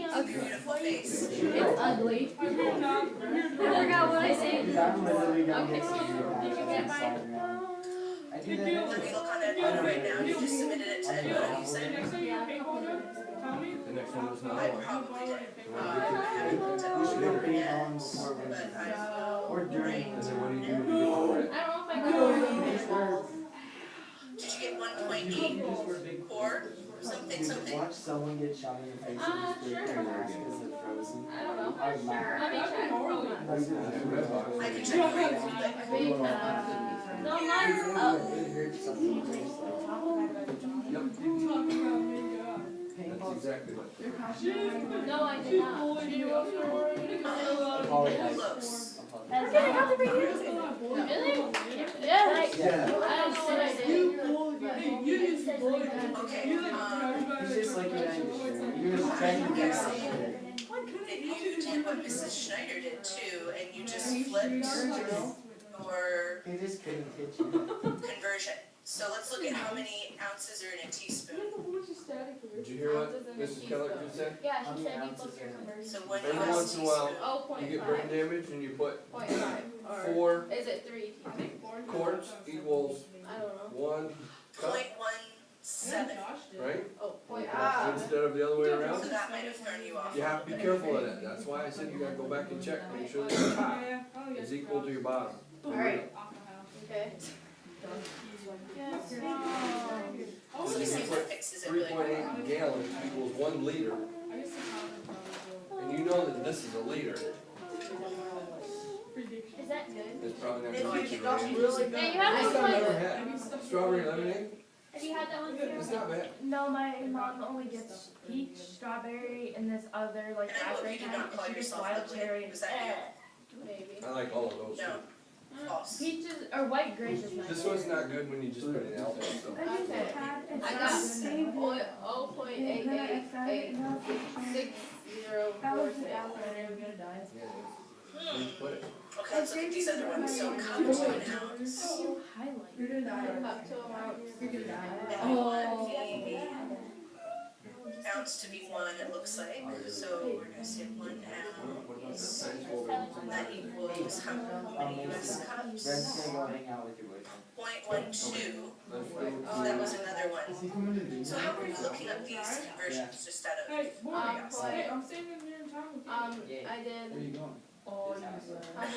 your beautiful face. It's ugly. I forgot what I said. I'm literally gonna Okay, get some did you get mine? I do that. Let me look on that right now, you just submitted it to everyone, you said? Next time you have paintball gun, tell me. The next one was not I on. probably did. Uh, I haven't looked at We all should of go them paint yet, on before we. but I will. Or during. And then what do you do when you get the red? I don't know if I got it. Did you get 1.8 or something? Watch someone get shot in the face with Sure. a straight because they're frozen. I don't know. I'd laugh. Let me check. Hold on. That's That red box. I can check for you if you'd like. No, mine's up. It hurts something. Yep. That's Paintball. exactly what. No, I did not. Apologize. Close. That's I got the video. Really? Yeah. Yeah. I don't know what I did. Okay, He's just like an Irish. He was trying to get some shit. if you did what Mrs. Schneider did too, and you just flipped your He just couldn't hit you. conversion. So let's look at how many ounces are in a teaspoon. Did you hear what Mrs. Keller just said? Yeah, How she many said you ounces flipped your in it? conversion. So when you Every ask once in a while, teaspoon, Oh, point You get five. brain damage and you put 0.5. Or 4 is it 3? quarts equals I don't know. 1 cup, 0.17. right? Oh, 0.5. Instead of the other way So around. that might have thrown you off. You have to be careful of that. That's why I said you gotta go back and check, make sure that your top is equal to your bottom. Alright. Okay. Also, Because see if you what put fixes it really quick. 3.8 gallons equals 1 liter, and you know that this is a liter, Is that good? it's probably not If gonna you get you get very. Really good. Hey, you have I've this never one? had strawberry lemonade. Have you had that one It's too? not bad. No, my mom only gets peach, strawberry, and this other like And I hope raspberry you did kind, not and call she gets yourself wild ugly. cherry. Was that Maybe. I like all of those. No. False. Peaches or white grape is nice. This one's not good when you just put it out there, so. Okay. I got 0.8888604. Where you put it. Okay, let's look at these other ones. So cup to an ounce. Up to amount. And you want the ounce to be 1, it looks like. So we're gonna say 1 ounce. That equals how many US cups? Brent's gonna go hang out with your boyfriend. 0.12. Let's go Oh, that was to, another one. So how were you looking up these conversions just out of Hey, boy, curiosity? hey, I'm standing here in town with you. I Where did. are you going? How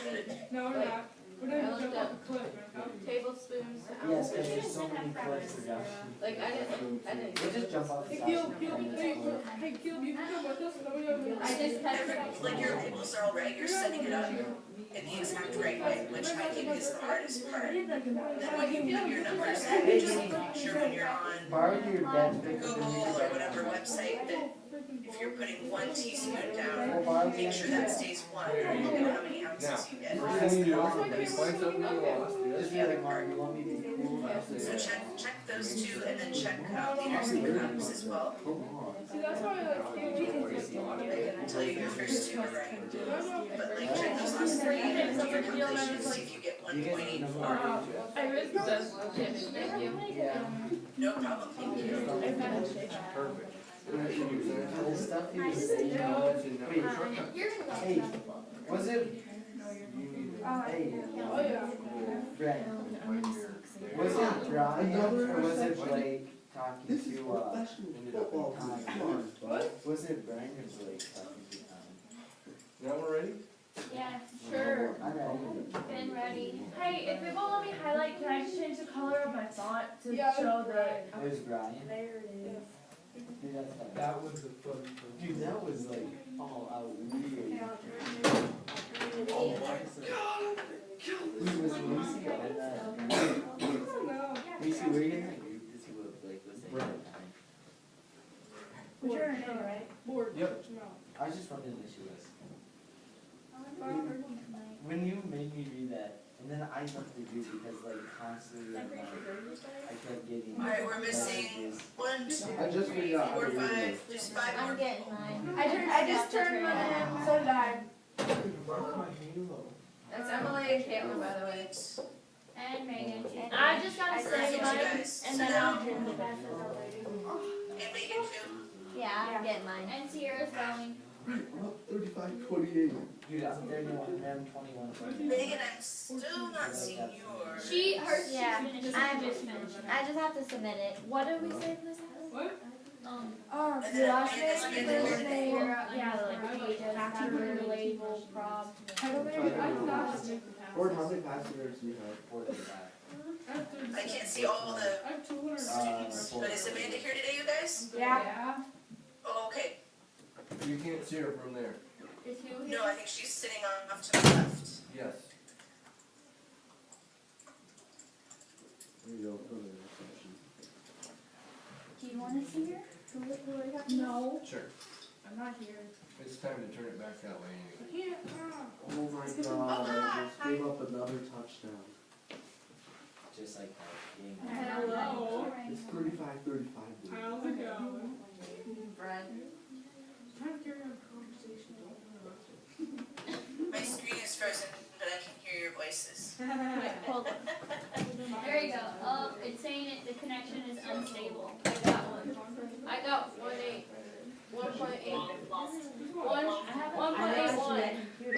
many No, we're not. We're not I even looked jump up off a cliff, man. tablespoons? Yes, because there's so many cliffs around. Like I didn't. We'll just jump off the Hey, side. Gil, hey, Gil, you can come with us? No, we don't. I just had. Like your labels are all right, you're setting it up in the exact right way, which I think is the hardest part. Then when you put your numbers in, you just need to make sure when you're on Borrow your dad's pickup and Google use or that. whatever website that if you're putting one teaspoon down, make sure that stays one, and you know how many Now, ounces you get. first thing you do, is find something you lost, Just the other part, you want me to be cool? So check those two, and then check leaders and cups as well. Come on. See, that's why I like I can tell you your first two are right, but like check those last three, and do your calculation to see if you get You get 1.84. I really does. Thank you. No problem, thank you. perfect. The stuff he was saying. Wait, hey, was it? Hey, Oh, yeah. Brett, was it Brian or was it Blake talking to, Tom? Was it Brian or Blake talking to Tom? Now we're ready? Yeah, sure. I'm ready. Been ready. Hey, if it won't let me highlight, can I just change the color of my font to Yeah. show the? It was Brian. There it is. Dude, that's fine. That was a fun. Dude, that was like all out weird. Oh my god! Dude, was Lucy on that? Lucy, were you in that group to see what Blake was saying at the time? But you're in it, right? Board. Yep. I was just wondering if she was. When you made me read that, and then I left the group because like constantly like, I kept getting. Alright, we're missing messages. 1, 2, I just 3, figured out how 4, to read 5, it. just 5 more. I'm getting mine. I just turned mine in, so did I. My halo. That's Emily and Caitlin, by the way. And Megan. I just gotta say You mine, guys, and sit then down. I'll do the back. And Megan too. Yeah, I'm getting mine. And Sierra's going. 35-28. Dude, I'm 31, I'm 21. Megan, I'm still not seeing yours. Hers, Yeah, I'm just finished. I just have to submit it. What did we say for this? What? Oh, And your then last Amanda's name, gonna do first her name, thing. Yeah, like pages, capture, label, prop. I did not just make the pass. Ford, how many passengers do you have? 45. I have 36. I can't see all the I have 200. students, but is Amanda here today, you guys? Yeah. Oh, okay. You can't see her from there. Is who? No, I think she's sitting off to the left. Yes. There you go, go to the next section. Do you want to see her? Who do I have? No, Sure. I'm not here. It's time to turn it back that way anyway. Oh my god, I just gave up another touchdown. Just like that game. Hello. It's 35-35. dude. How's it going? Brad. Trying to carry on a conversation. My screen is frozen, but I can hear your voices. Hold on. There you go. Oh, it's saying it. The connection is unstable. I got one. I got 1.8. 1.8. 1.81. Do you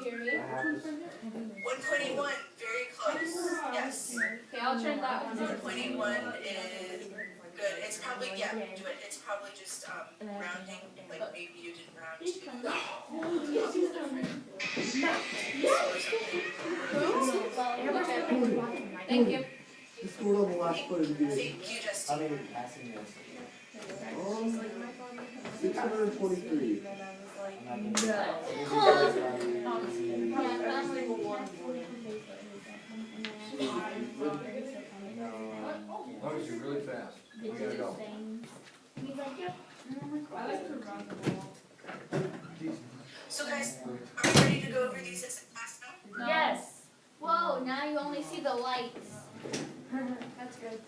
hear me? I have to 1.81, very close. Yes. Okay, I'll turn that one on. 1.81 is good. It's probably, yeah, do it. It's probably just rounding, like maybe you didn't round to. Thank you. He scored on the last play of the game. Thank you, Justine. I mean, passing this. 623. As long as you're really fast. We gotta go. He's like, yep. I like to run the ball. So guys, are we ready to go over these as a class now? Yes. Whoa, now you only see the lights. That's good.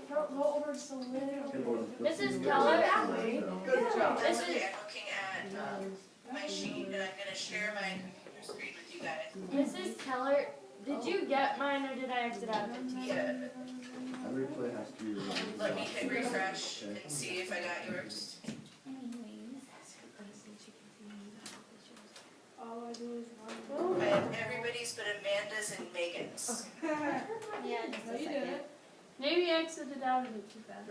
Don't go over so little. Mrs. Keller. Good job. That's okay, I'm looking at my sheet and I'm gonna share my computer screen with you guys. Mrs. Keller, did you get mine or did I exit out of it? Yeah, Every play has to be let me hit refresh and see if I got yours. All I do is I have everybody's but Amanda's and Megan's. Yeah, just No, a you second. didn't. Maybe I exited out of it too fast.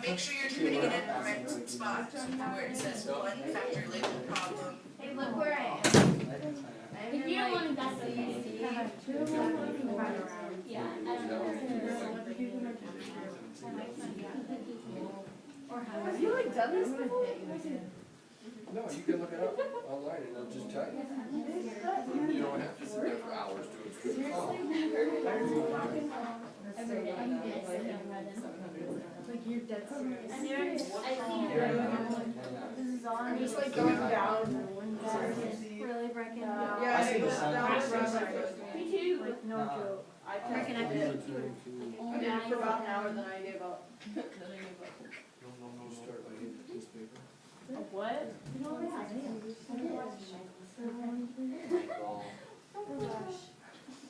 Make sure you're turning it in the correct spot where it says one factor label problem. Hey, look where I am. I'm If in you don't like want to back up, CC. Yeah, I don't know. Have you like done this before? No, you can look it up online and it'll just tell you. You don't have to sit there for hours doing script. Oh. Every day. Like you're dead serious. I think this is on. I'm just like going down. Really, Brecken? Yeah, I see the sun. Me too. Like, no joke. I Brecken, I did did. it for about an hour, then I gave up. Then I gave up. What?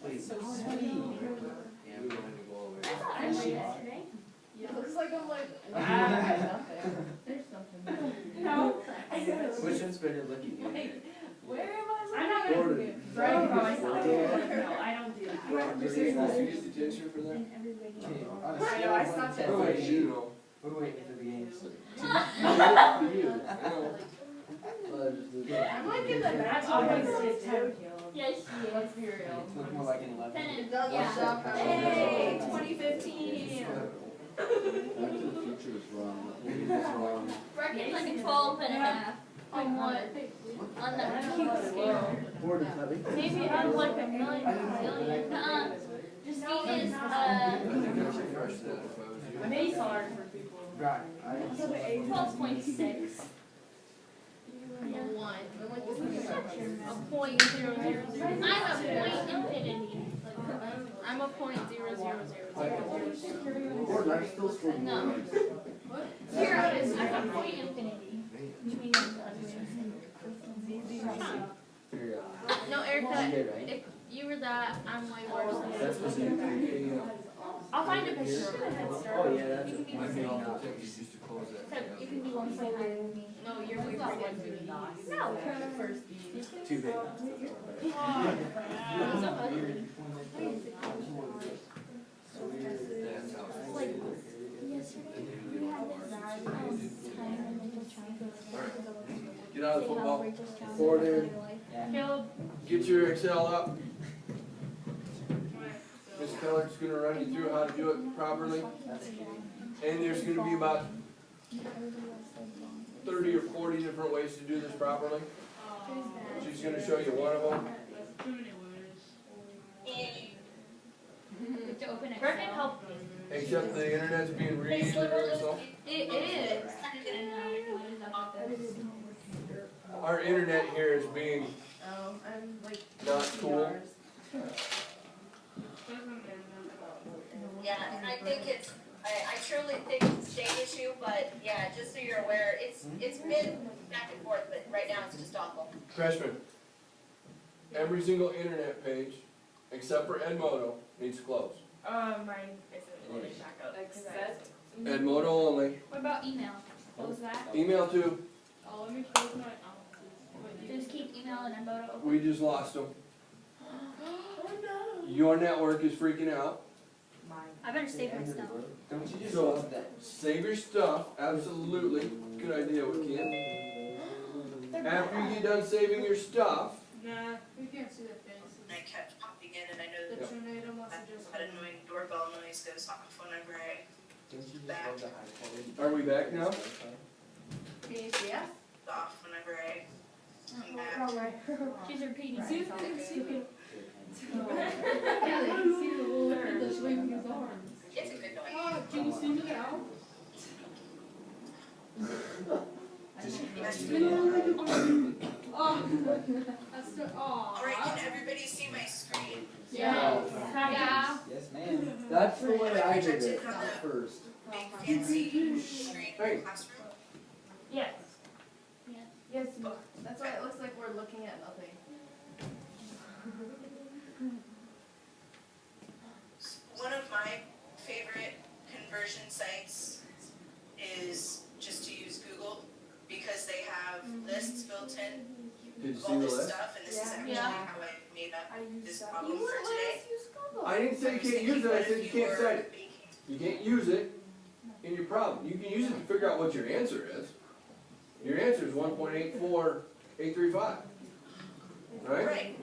Wait, so sweet. Yeah, we're going to go over. I read yesterday. It looks like I'm like, There's something. No. Which one's better looking? Where am I? I'm not gonna Gordon. brag about myself. No, I don't do that. Did you get detention for that? I know, I stopped at Oh, you know. We're waiting for the games. For you, I know. I'm like in the back. I'm always just 10 kills. Yes, Let's be real. Look more like an 11. Ten. Double Yeah. shot. Hey, 2015. Back to the Future is wrong. The movie is wrong. Brecken's like a 12 and a half. On what? On the cute scale. Gordon, that Maybe I'm like a million. Nuh-uh. Justine is, I think I should crush that if I was you. Mace hard for people. Right. 12.6. One. I'm like, this is A point zero zero zero. I'm a point infinity. I'm a point zero zero zero zero. Gordon, I'm still struggling. No. Zero is I'm a point infinity. Which means no, Erica, if you were that, I'm way worse. That's what you I'll find a picture of the head start. Oh, yeah, that's You can be My the main same. object is just to close that. Except you can be one point higher than me. No, you're way bigger. No. first. too big. He's so ugly. That's how it's Like, supposed yesterday, we had this, time and then just trying to. Get out of the football. Gordon. Caleb. Get your Excel up. Miss Keller's gonna run you through how to do it properly. And there's gonna be about 30 or 40 different ways to do this properly. She's gonna show you one of them. To open it. Brecken helped me. Except the internet's being really slow. It is. Our internet here is being Oh, I'm like. not cool. Yeah, and I think it's, I truly think it's a state issue, but yeah, just so you're aware, it's been back and forth, but right now it's just awful. Freshman, every single internet page, except for Edmodo, needs closed. Mine isn't back up. Except. Edmodo only. What about email? What was that? Email too, Oh, let me close my, Just keep email and Emboto open. we just lost them. Oh no. Your network is freaking out. I better save my stuff. Don't you just So- love that? Save your stuff, absolutely. Good idea, Wikia. After you get done saving your stuff, nah, we can't see their faces. And I kept popping in, and I know The tornado must have just. that annoying doorbell noise goes off whenever I Don't you just love the high quality? Are we back now? Can you see us? off whenever I come back. She's repeating See if herself. they can see me. Yeah, they can see the little He's waving his arms. It's a good noise. Oh, can you see me now? Oh, that's the, oh. Alright, can everybody see my screen? Yeah. Yeah. Yes, ma'am. That's the way I did it first. Big fancy screen in Hey. the classroom? Yes. Yes, that's why it looks like we're looking at nothing. One of my favorite conversion sites is just to use Google, because they have lists built in did you of see all the this list? stuff, and this is actually Yeah. how I made up this You problem for wouldn't let today. us use Google. I didn't say you can't use it, I said you can't cite it. You can't use it in your problem. You can use it to figure out what your answer is. Your answer is 1.84835. Right? Right,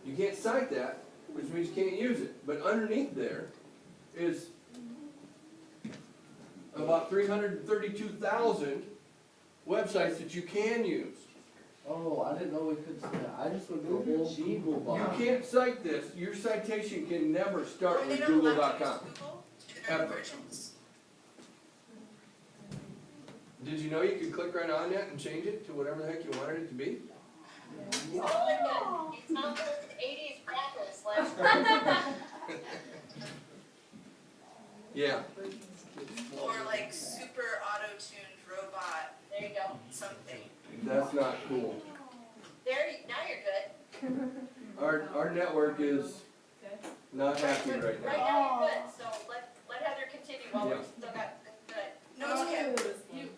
You can't cite that, which means you can't use it. But underneath there is about 332,000 websites that you can use. Oh, I didn't know we could say that. I just would Google Google You box. can't cite this. Your citation can never start or they with don't allow you to use google.com. Google to do their Ever. conversions. did you know you could click right on that and change it to whatever the heck you wanted it to be? You sound like 80s rappers, like. Yeah, Or like super auto-tuned robot, There you go. something. that's not cool. There, now you're good. Our network is not happy right Right now. now you're good, so let Heather continue while Yeah. we're still got good. No, it's okay. You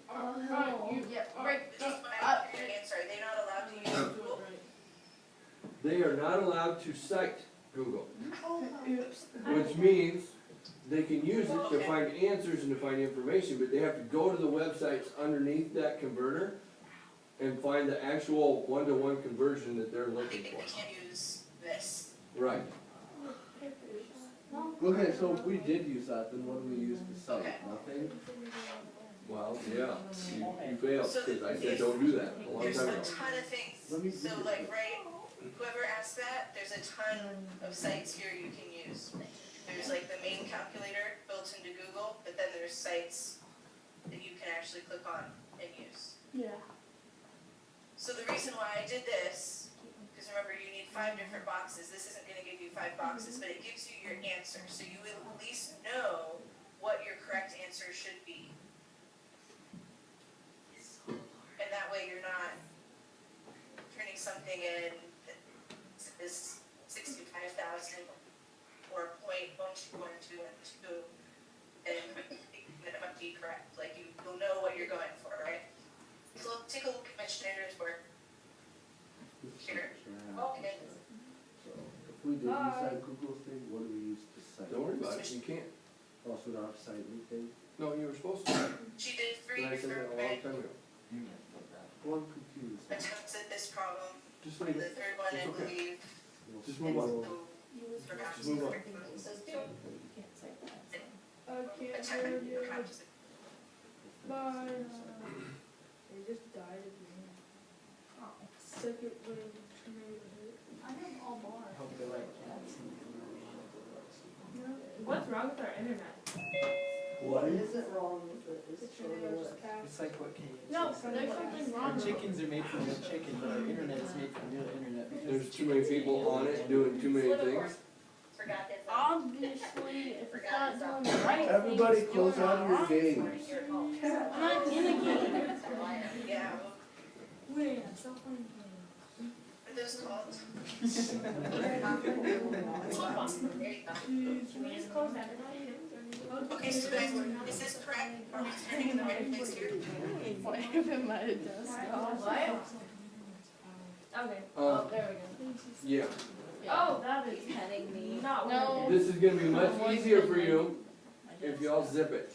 Yep, right. Just my answer, are they not allowed to use Google? They are not allowed to cite Google, Oops. which means they can use it to find answers and to find information, but they have to go to the websites underneath that converter and find the actual one-to-one conversion that they're They looking think for. they can't use this. Right. Okay, so if we did use that, then what do we use to cite? Okay. Nothing? Well, yeah, you failed, because I said don't do that a long There's time a ago. ton of things, Let me so read it. like, right, whoever asked that, there's a ton of sites here you can use. There's like the main calculator built into Google, but then there's sites that you can actually click on and use. Yeah. So the reason why I did this, because remember you need 5 different boxes, this isn't gonna give you 5 boxes, but it gives you your answer, so you at least know what your correct answer should be. And that way you're not turning something in that is 65,000 or 0.121212 and it might be correct, like you'll know what you're going for, right? So take a look at my Schneider's work. Sure. Okay. So if we did use that Google thing, what do we use to cite? Don't worry about it, you can't. Also don't have to cite anything? No, you were supposed to, She did 3 but I said that a long different time ago. Well, I'm confused. attempts at this problem. Just The leave it, third one, I It's okay. believe, just move on. perhaps Just move on. I can't hear attempt, you. perhaps. Bye. They just died again. Second wave tornado. I have all bars. Hope they like cats. What's wrong with our internet? What isn't wrong with it? The It's tornado just passed. It's like what Kate No, said. there's something Our wrong with it. chickens are made from real chicken, but our internet is made from real internet. because There's the too many chickens people eat on it and- doing too many things. Forgot this. Obviously, if it's not doing the right Everybody things, close doing out the your wrong games. things. I'm not in a game. Yeah, Wait, stop playing games. what are those called? Can we just close everybody? Okay, so guys, is this correct? Are we turning in the right place here? If it might have done. Okay. Um, There we go. yeah, Oh, that is Petting me. not No. working. this is gonna be much easier for you if y'all zip it.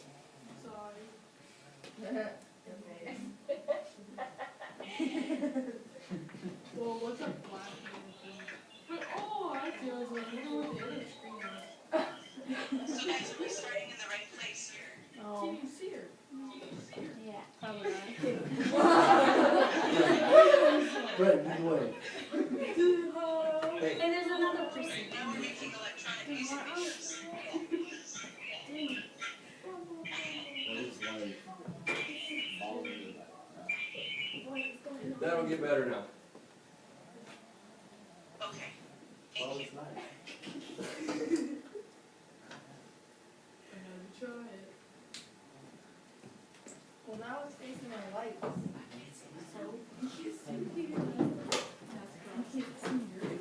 Sorry. Well, what's up, black? But, oh, I feel like we're with the other screen. So guys, are we starting in the right place here? Can Oh, you see her? yeah, probably Brett, good way. And there's another person. Right, now we're making electronic music videos. What is life? Follow me. That'll get better now. Okay, Well, thank you. it's not. Try it. Well, now it's facing our lights. I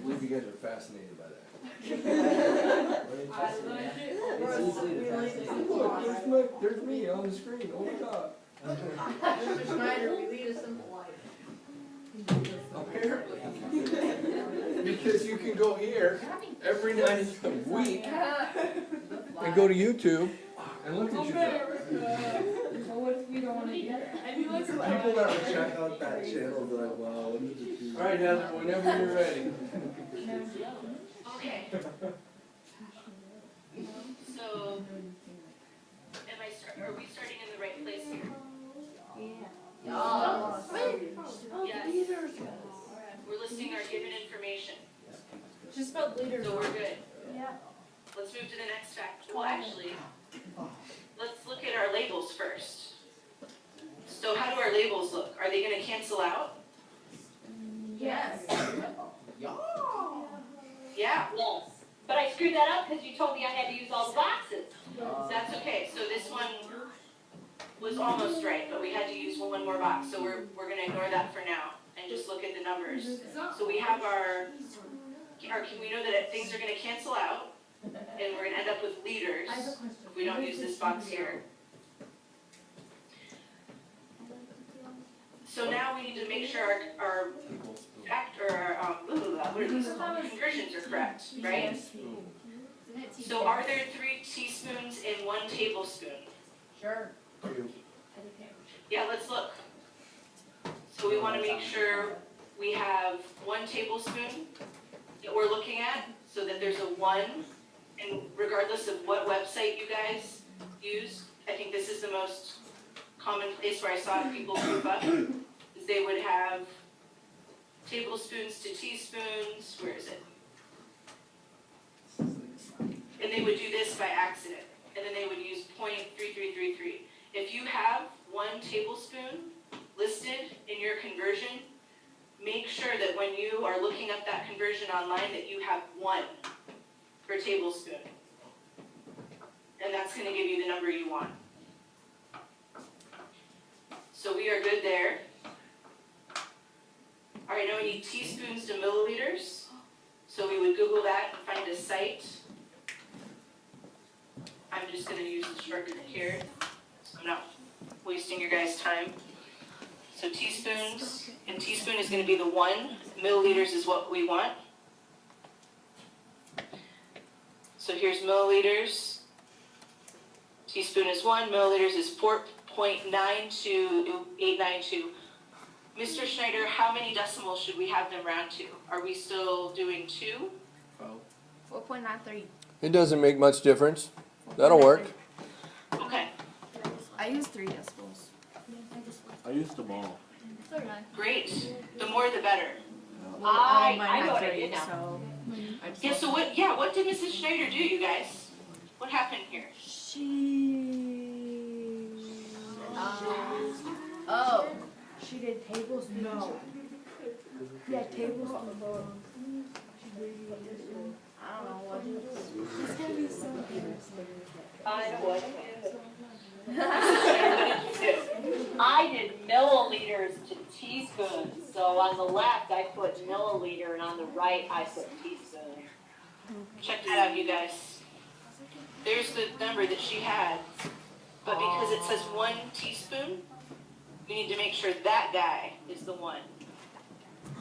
believe you guys are fascinated by that. I like it. It's easy to fascinate. Look, there's me on the screen, oh my god. Mr. Schneider, we lead a simple life. Apparently. Because you can go here every night of the week and go to YouTube and look at yourself. So what if we don't want to do that? I do like People that would check out that channel be like, wow, what did you do? Alright Heather, whenever you're ready. Okay. So, are we starting in the right place here? Oh, Yes. We're listing our given information, Just spelled leader. so we're good. Yeah. Let's move to the next fact. Well, actually, let's look at our labels first. So how do our labels look? Are they gonna cancel out? Yes. Yeah. Yeah. Yes. But I screwed that up because you told me I had to use all the boxes. That's okay, so this one was almost right, but we had to use one more box, so we're gonna ignore that for now and just look at the numbers. So we have we know that things are gonna cancel out, and we're gonna end up with liters if we don't use this box here. So now we need to make sure our conversions are correct, right? So are there 3 teaspoons in 1 tablespoon? Sure. Yeah, let's look. So we want to make sure we have 1 tablespoon that we're looking at, so that there's a 1, and regardless of what website you guys use, I think this is the most common place where I saw people group up, is they would have tablespoons to teaspoons, where is it? And they would do this by accident, and then they would use 0.3333. If you have 1 tablespoon listed in your conversion, make sure that when you are looking up that conversion online that you have 1 per tablespoon. And that's going to give you the number you want. So we are good there. All right, now we need teaspoons to milliliters. So we would Google that and find a site. I'm just going to use the shortcut here, so I'm not wasting your guys' time. So teaspoons, and teaspoon is going to be the 1. Milliliters is what we want. So here's milliliters. Teaspoon is 1, milliliters is 4.92892. Mr. Schneider, how many decimals should we have them round to? Are we still doing 2? 4.93. It doesn't make much difference. That'll work. Okay, I use 3 decibels. I used them all. great. The more the better. I know what I did now. So Yeah, so what did Mrs. Schneider do, you guys? What happened here? oh, She did tablespoons. No. Yeah, tablespoons. I don't know what it is. It's gonna be so interesting. I know what. Mrs. Schneider, what did you do? I did milliliters to teaspoons. So on the left I put milliliter, and on the right I put teaspoon. Check that out, you guys. There's the number that she had, but because it says 1 teaspoon, we need to make sure that guy is the 1.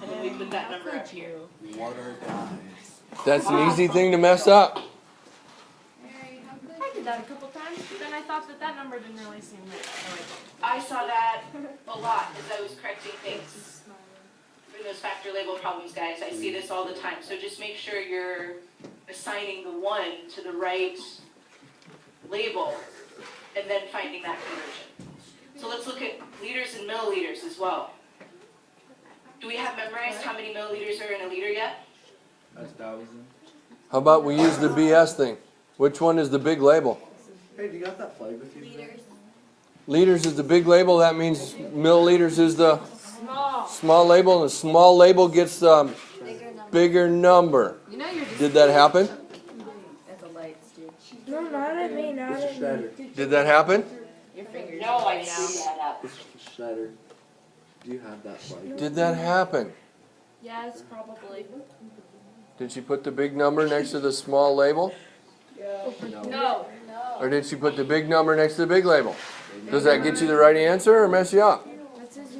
And then we put that number up here. What are guys? That's an easy thing to mess up. I did that a couple times, but then I thought that number didn't really seem right. I saw that a lot as I was correcting things for those factor label problems, guys. I see this all the time. So just make sure you're assigning the 1 to the right label and then finding that conversion. So let's look at liters and milliliters as well. Do we have memorized how many milliliters are in a liter yet? That's 1,000. How about we use the BS thing? Which one is the big label? Hey, do you got that flag with you? Liters is the big label. That means milliliters is the small label, and the small label gets the bigger number. You know you're Did that happen? at the lights, dude. No, not at me, not Mr. at me. Schneider. Did that happen? Your fingers. No, I screwed that up. Mr. Schneider. Do you have that flag? Did that happen? Yes, probably. Did she put the big number next to the small label? No. Or did she put the big number next to the big label? Does that get you the right answer or mess you up? That says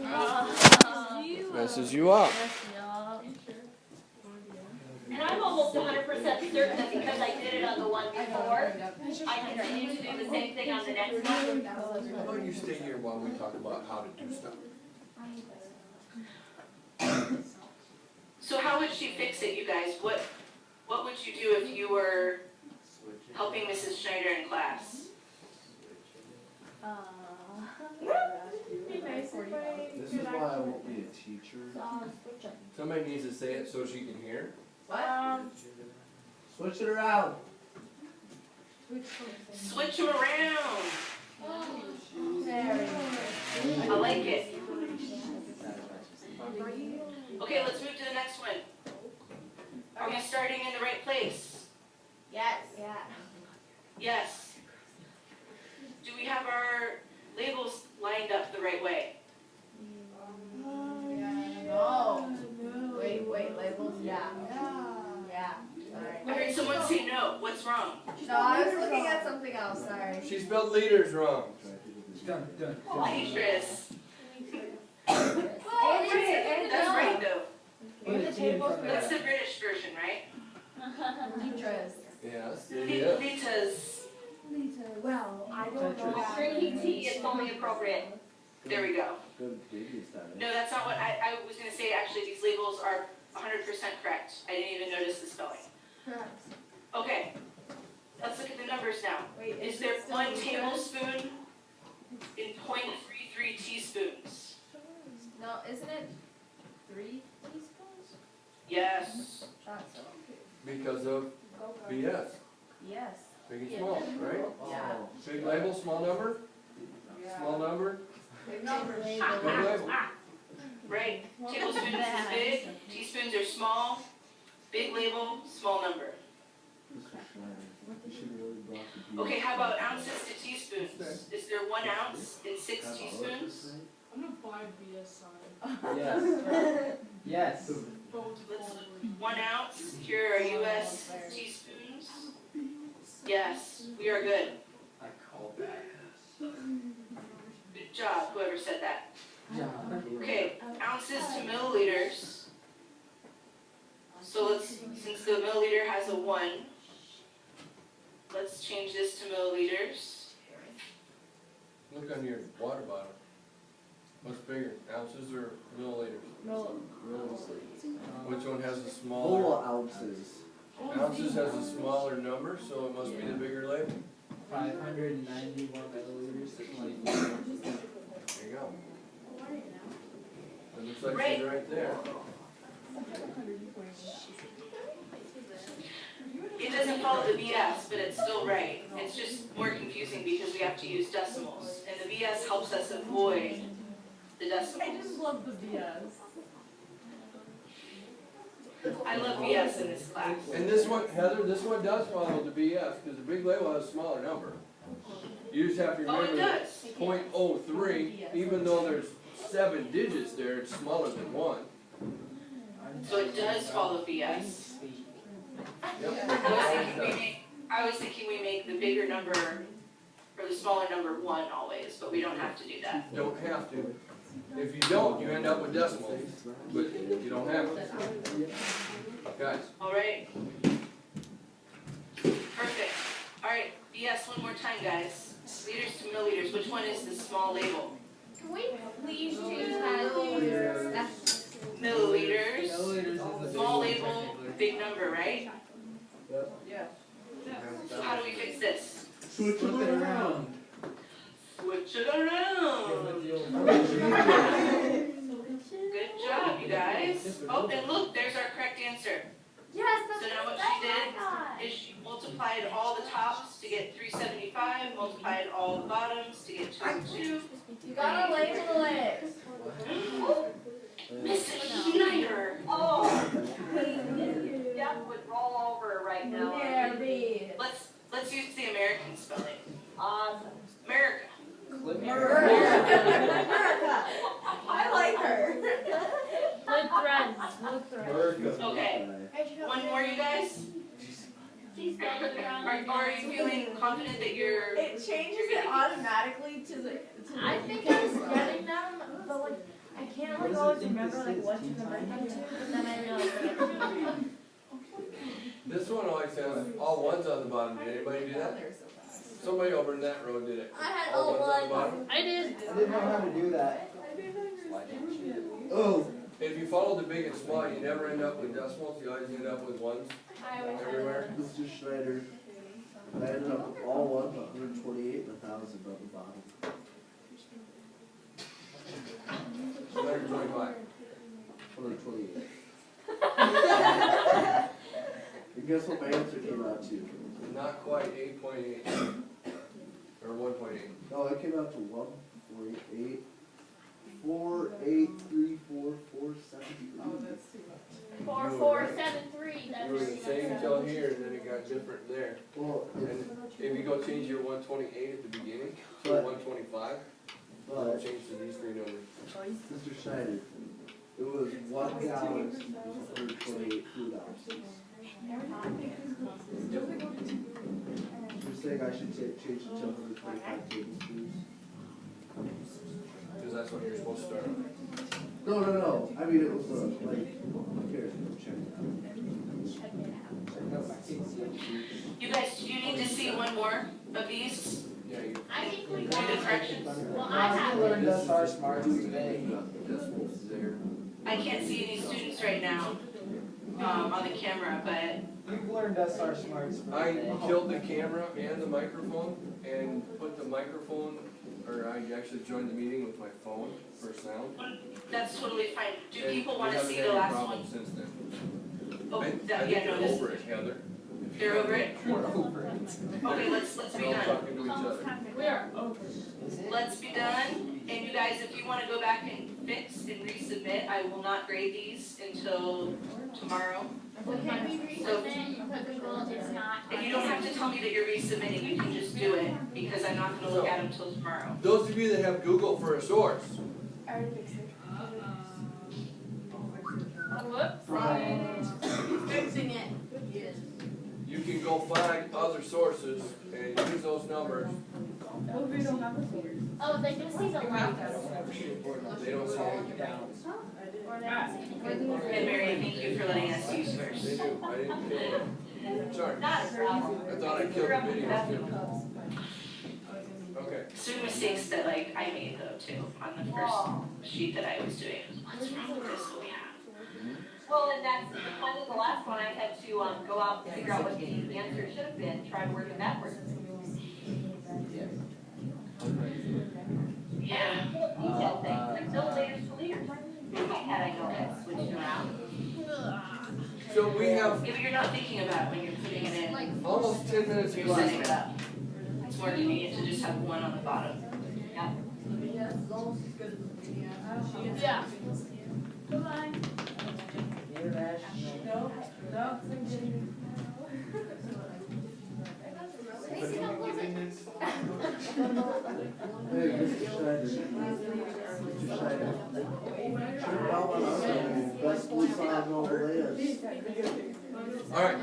Messes you up. And I'm almost 100% certain that because I did it on the one before, I continue to do the same thing on the next one. How about you stay here while we talk about how to do stuff? So how would she fix it, you guys? What would you do if you were helping Mrs. Schneider in class? This is why I won't be a teacher. Somebody needs to say it so she can hear. Switch it around. Switch them around. I like it. lined up the right way. No. Wait, labels, yeah. Yeah, I heard someone say no. What's wrong? No, I was looking at something else, sorry. She spelled leaders wrong. Done. Waitress. And That's right though. Put a T in front of That's that. the British version, right? Litras. Yes, it is. Litas. Well, I don't know. Drinking tea is only appropriate. There we go. Good baby style. No, that's not what I was gonna say. Actually, these labels are 100% correct. I didn't even notice the spelling. Correct. Okay, let's look at the numbers now. Wait, Is there 1 tablespoon in 0.33 teaspoons? No, isn't it 3 teaspoons? Yes. Thought so. Because of BS. Yes. Big and small, right? Yeah. Big label, small number? Small number, Big numbers. big label. Right. Tablespoons is big, teaspoons are small, big label, small number. Okay, how about ounces to teaspoons? Is there 1 ounce in 6 teaspoons? I'm gonna buy BS sign. Yes. Yes. Both Let's forward. 1 ounce, here are US teaspoons. Yes, we are good. I call that. Good job, whoever said that. Yeah. Okay, ounces to milliliters. So let's, since the milliliter has a 1, let's change this to milliliters. Look on your water bottle. What's bigger, ounces or milliliters? Which one has the smaller? Whole ounces. Ounces has a smaller number, so it must be the bigger label. 591 milliliters to 24. There you go. It looks like she's right there. It doesn't follow the BS, but it's still right. It's just more confusing because we have to use decimals, and the BS helps us avoid the I decimals. just love the BS. I love BS in this class. And this one, Heather, this one does follow the BS, because the big label has a smaller number. You just have to Oh, it remember that does. 0.03, even though there's 7 digits there, it's smaller than 1. So it does follow BS. Yep. I was thinking we make the bigger number, or the smaller number 1 always, but we don't have to do that. Don't have to. If you don't, you end up with decimals, but you don't have to. Guys, All right? Perfect. All right, BS one more time, guys. Liters to milliliters, which one is the small label? Can we please change that? Milliliters. Milliliters. Milliliters is the Small big label, one, big number, right? Yeah. So how do we fix this? Switch it around. Switch it around. Good job, you guys. Oh, and look, there's our correct answer. Yes, So now what she did is she multiplied all the tops to get 375, multiplied all the bottoms to get 202. You gotta label it. Mrs. Schneider. Oh, Jeff would roll over right now. Yeah, read. Let's use the American spelling. Awesome. America. America. I like her. With threads. America. Okay, one more, you guys? She spelled it wrong. Are you feeling confident that you're? It changes it automatically to the. I think I was getting them, but like, I can't like always remember like what to convert them to, but then I realized that I should. This one always has all ones on the bottom. Did anybody do that? Somebody over in that row did it. I had All all ones on the one. bottom. I did. I didn't know how to do that. Oh. If you follow the big and small, you never end up with decimals. You always end up with ones everywhere. Mr. Schneider, I ended up with all ones, 128 and 1,000 on the bottom. 125. 128. And guess what my answer came out to? Not quite 8.8. Or 1.8. No, it came out to 1.8. 4834473. Oh, that's too much. 4473. You were the same till here, and then it got different there. Well, And if you go change your 128 at the beginning to But- 125, but change to these three numbers. Mr. Schneider, it was $1,128 food options. You're saying I should change it to 125 tablespoons? Because that's what you're supposed to start on. No. I mean, it was like, here, check it out. You guys, do you need to see one more of these? Yeah, you. I think we Do the got. corrections? Well, I We have. learned us our smarts today. Decimals there. I can't see any students right now, on the camera, but You've learned us our smarts for I today. killed the camera and the microphone and put the microphone, or I actually joined the meeting with my phone for sound. that's totally fine. Do And people we wanna haven't see had the any last problems one? since then. Oh, I that, think yeah, no, they're this, over it, Heather. they're over it? We're over it. Okay, let's be They're all done. talking to each other. We are over. Let's be done, and you guys, if you wanna go back and fix and resubmit, I will not grade these until tomorrow. Well, can we resubmit, but Google is not. And you don't have to tell me that you're resubmitting, you can just do it, because I'm not gonna look at them till tomorrow. Those of you that have Google for a source, I already fixed it. Whoops. Fixing it. Yes. you can go find other sources and use those numbers. What if we don't have a source? Oh, they just see the lights. They don't see anything. Or they don't see anything. And Mary, thank you for letting us use They yours. do, I didn't kill it. Sorry, Not a problem. I thought I killed the video too. Okay, Certain mistakes that like I made though too, on the first sheet that I was doing. What's wrong with this? Oh yeah. Well, and that's, kind of the last one, I had to, go out and figure out what the answer should have been, try to work it backwards. Yeah. Detail things, like milliliters to liters. Had I known that, switched around. so we have Yeah, but you're not thinking about it when you're putting it in. almost 10 minutes of You're setting it class. up. It's more convenient to just have one on the bottom. Yeah, it's almost as good as the video. Yeah. Goodbye. International. No. Macy, don't close it. Hey, Mr. Schneider. Mr. Schneider. Turn down on us, best police on overlayers. Alright.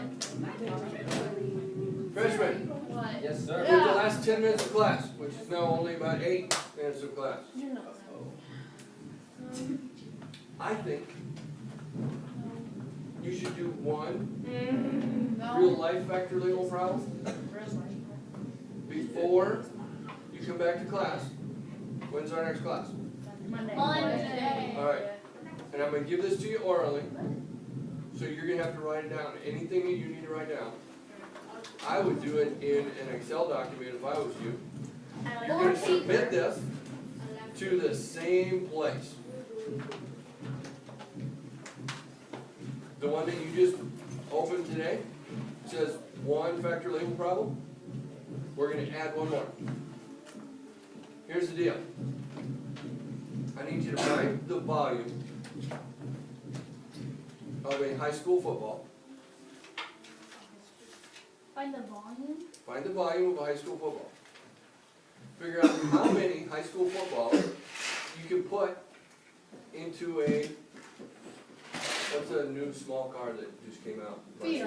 Freshmen, What? Yes, we sir. have the last 10 minutes of class, which is now only about 8 minutes of class. I think you should do one real life factor legal problem before you come back to class. When's our next class? Monday. Alright, and I'm gonna give this to you orally, so you're gonna have to write it down, anything that you need to write down. I would do it in an Excel document if I was you. You're gonna submit this to the same place. The one that you just opened today says one factor label problem. We're gonna add one more. Here's the deal. I need you to find the volume of a high school football. Find the volume? Find the volume of a high school football. Figure out how many high school footballs you can put into a, what's a new small car that just came out? Kia.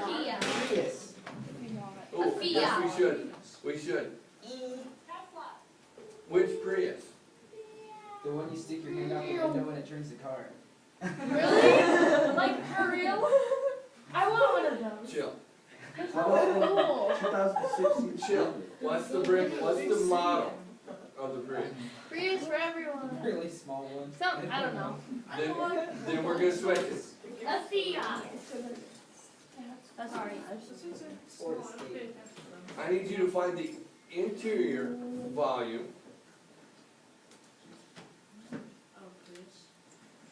Yes. Oh, Fiat. yes, we should. We should. Which Prius? The one you stick your hand out the window when it turns the car. Really? Like, for real? I want one of those. Chill. How about Cool. 2016? Chill. What's the brick, what's the model of the Prius? Prius for everyone. Really small one. Some, I don't know. Then we're gonna switch it. A Fiat. That's Or escape. I need you to find the interior volume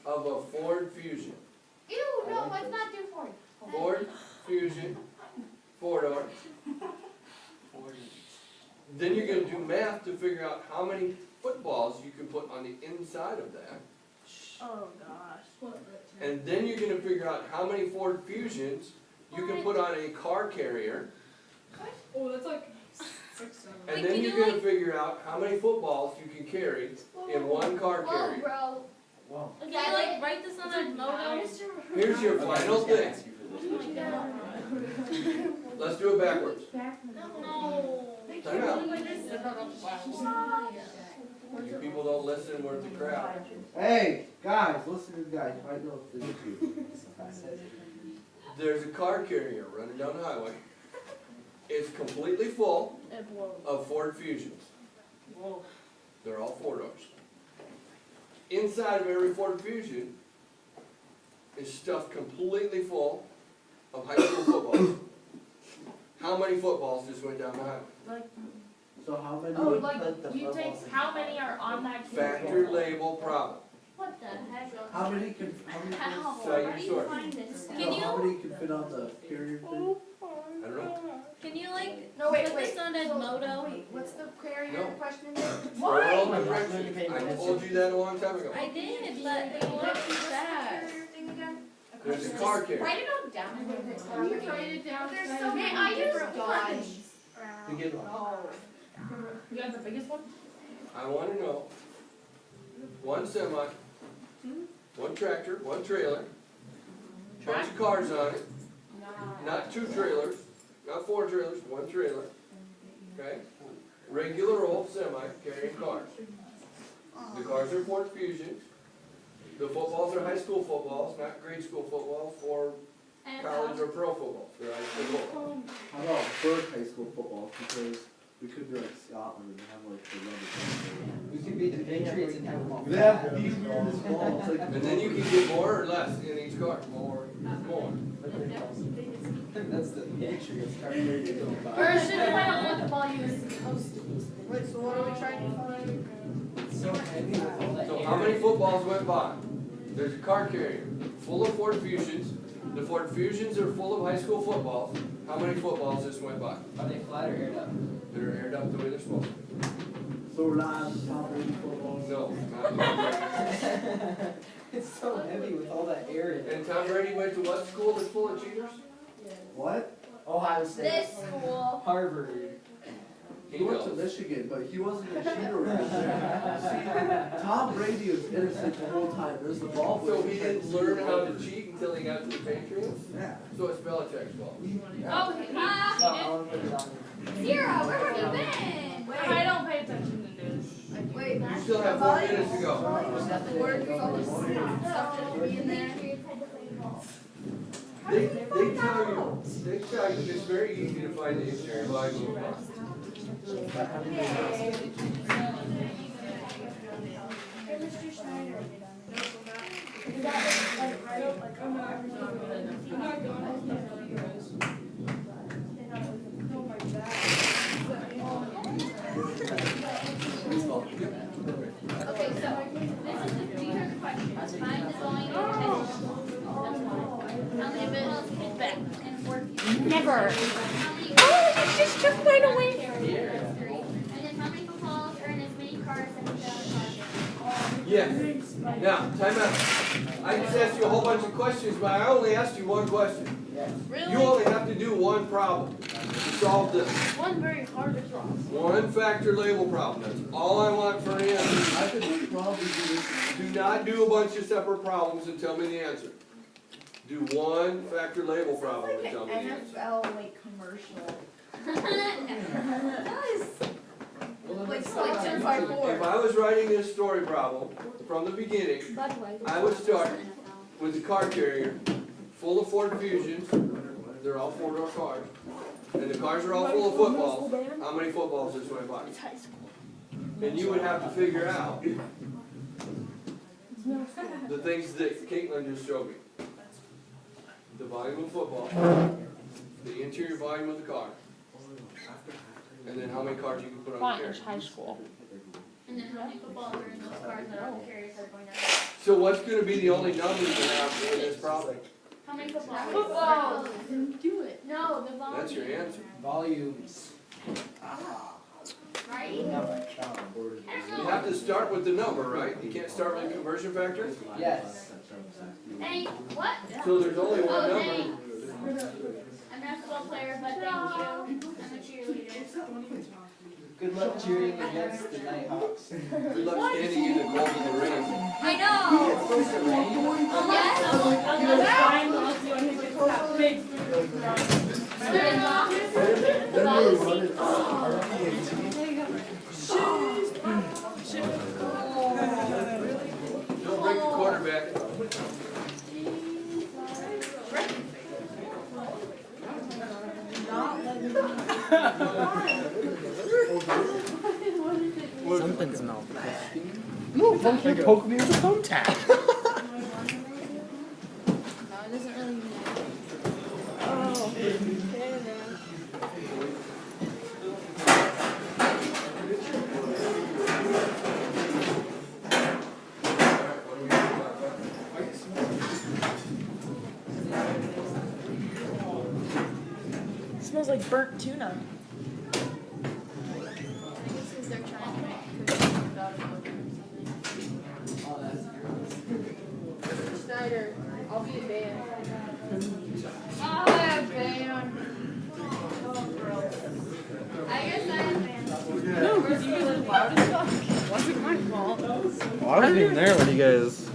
of a Ford Fusion. Ew, no, let's not do Ford. Ford Fusion, 4-door. Then you're gonna do math to figure out how many footballs you can put on the inside of that. Oh, gosh. And then you're gonna figure out how many Ford Fusions you can put on a car carrier. Oh, that's like And then you're gonna figure out how many footballs you can carry in one car Whoa, carrier. bro. Wow. Can you like write this on a moto? Here's your final thing. Let's do it backwards. No. Time out. You people don't listen worth the crowd. Hey, guys, listen to the guy, you might know if this is you. There's a car carrier running down the highway. It's completely full of Ford Fusions. They're all 4-doors. Inside of every Ford Fusion is stuffed completely full of high school footballs. How many footballs just went down the highway? So how many Oh, would like, put the you take, footballs? how many are on that Factor label problem. What the heck? How many can, how many can, How? Say your Where do you story. find this? Can you- how many can fit on the carrier thing? I don't know. Can you like No, wait, put wait. this on a moto? Wait, what's the carrier No. question again? Oral directions. I told you that a long time ago. I did, but they want that. Thing again? There's a car carrier. Write it all down. Can you write it down? There's so Man, I many use different guns. ones. To get one. You got the biggest one? I wanna know, one semi, one tractor, one trailer, bunch of cars on it, not 2 trailers, not 4 trailers, 1 trailer, okay? Regular old semi carrying cars. The cars are Ford Fusions. The footballs are high school footballs, not grade school footballs or college or pro footballs. They're high school footballs. How about first high school football, because we could be like Scotland and have like the rubber. We could be the Patriots and have them all. They have the weirdest balls, like. And then you can get more or less in each car. More. That's the Patriots car carrier to go by. Or should we find out what the volume is supposed to be? Wait, so what are we trying to find? It's so heavy with all that So air. how many footballs went by? There's a car carrier full of Ford Fusions. The Ford Fusions are full of high school footballs. How many footballs just went by? Are they flat or aired up? They're aired up the way they're supposed to. So we're not on the top 80 footballs? No, not It's so heavy with all that air in it. And Tom Brady went to what school that's full of cheaters? What? Ohio State. This school. Harvard. He He went to knows. Michigan, but he wasn't a cheater right there. See, Tom Brady was innocent the whole time, there's the ball. So he didn't learn how to cheat until he got to the Patriots? Yeah. So it's Belichick's fault. Oh, No, I'll put it on. Zero, where have you been? I don't pay attention to news. Wait, You still have 4 minutes to go. the word with all this stuff that should be in there. They tell you it's very easy to find the interior volume of a car. Hey, Mr. Schneider. I'm not going. Okay, so this is the, do you hear the question? Mine is going in high school. That's one. How many bills is back and forth? Never. How many? Oh, you just took mine away. And then how many footballs are in as many cars as the car? Yes. Now, time out. I just asked you a whole bunch of questions, but I only asked you one question. Really? You only have to do one problem to solve this. One very hard to cross. One factor label problem. That's all I want for an answer. I could probably do this. Do not do a bunch of separate problems and tell me the answer. Do one factor label problem and tell me the answer. NFL like commercial. Like, like 2 by 4. If I was writing this story problem from the beginning, I would start with the car carrier full of Ford Fusions. They're all 4-door cars. And the cars are all full of footballs. How many footballs just went by? And you would have to figure out the things that Caitlin just showed me. The volume of football, the interior volume of the car, and then how many cars you can put on the carrier. High school. And then how many footballs are in those cars that all the carriers are going down? So what's gonna be the only number you have in this problem? How many footballs? Footballs. Do it. No, the volume. That's your answer. Volumes. Right? You have to start with the number, right? You can't start with a conversion factor? Yes. Hey, what? So there's only one Oh, number. thanks. I'm not a football player, but thank you. I'm a cheerleader. Good luck cheering against the Nighthawks. Good luck standing in the cold and the rain. I know. It's supposed to rain. Yes. Brian loves you and he gets that big food from. Then we were running Don't break the quarterback. Something smells. No, don't you poke me with a thumbtack. No, it doesn't really matter. It smells like burnt tuna. They're trying to make cookies without a filter or something. Snyder, I'll be a band. I'll have band. I guess I have band. No, because you guys are loud as fuck. It wasn't my fault. Well, I wasn't even there when you guys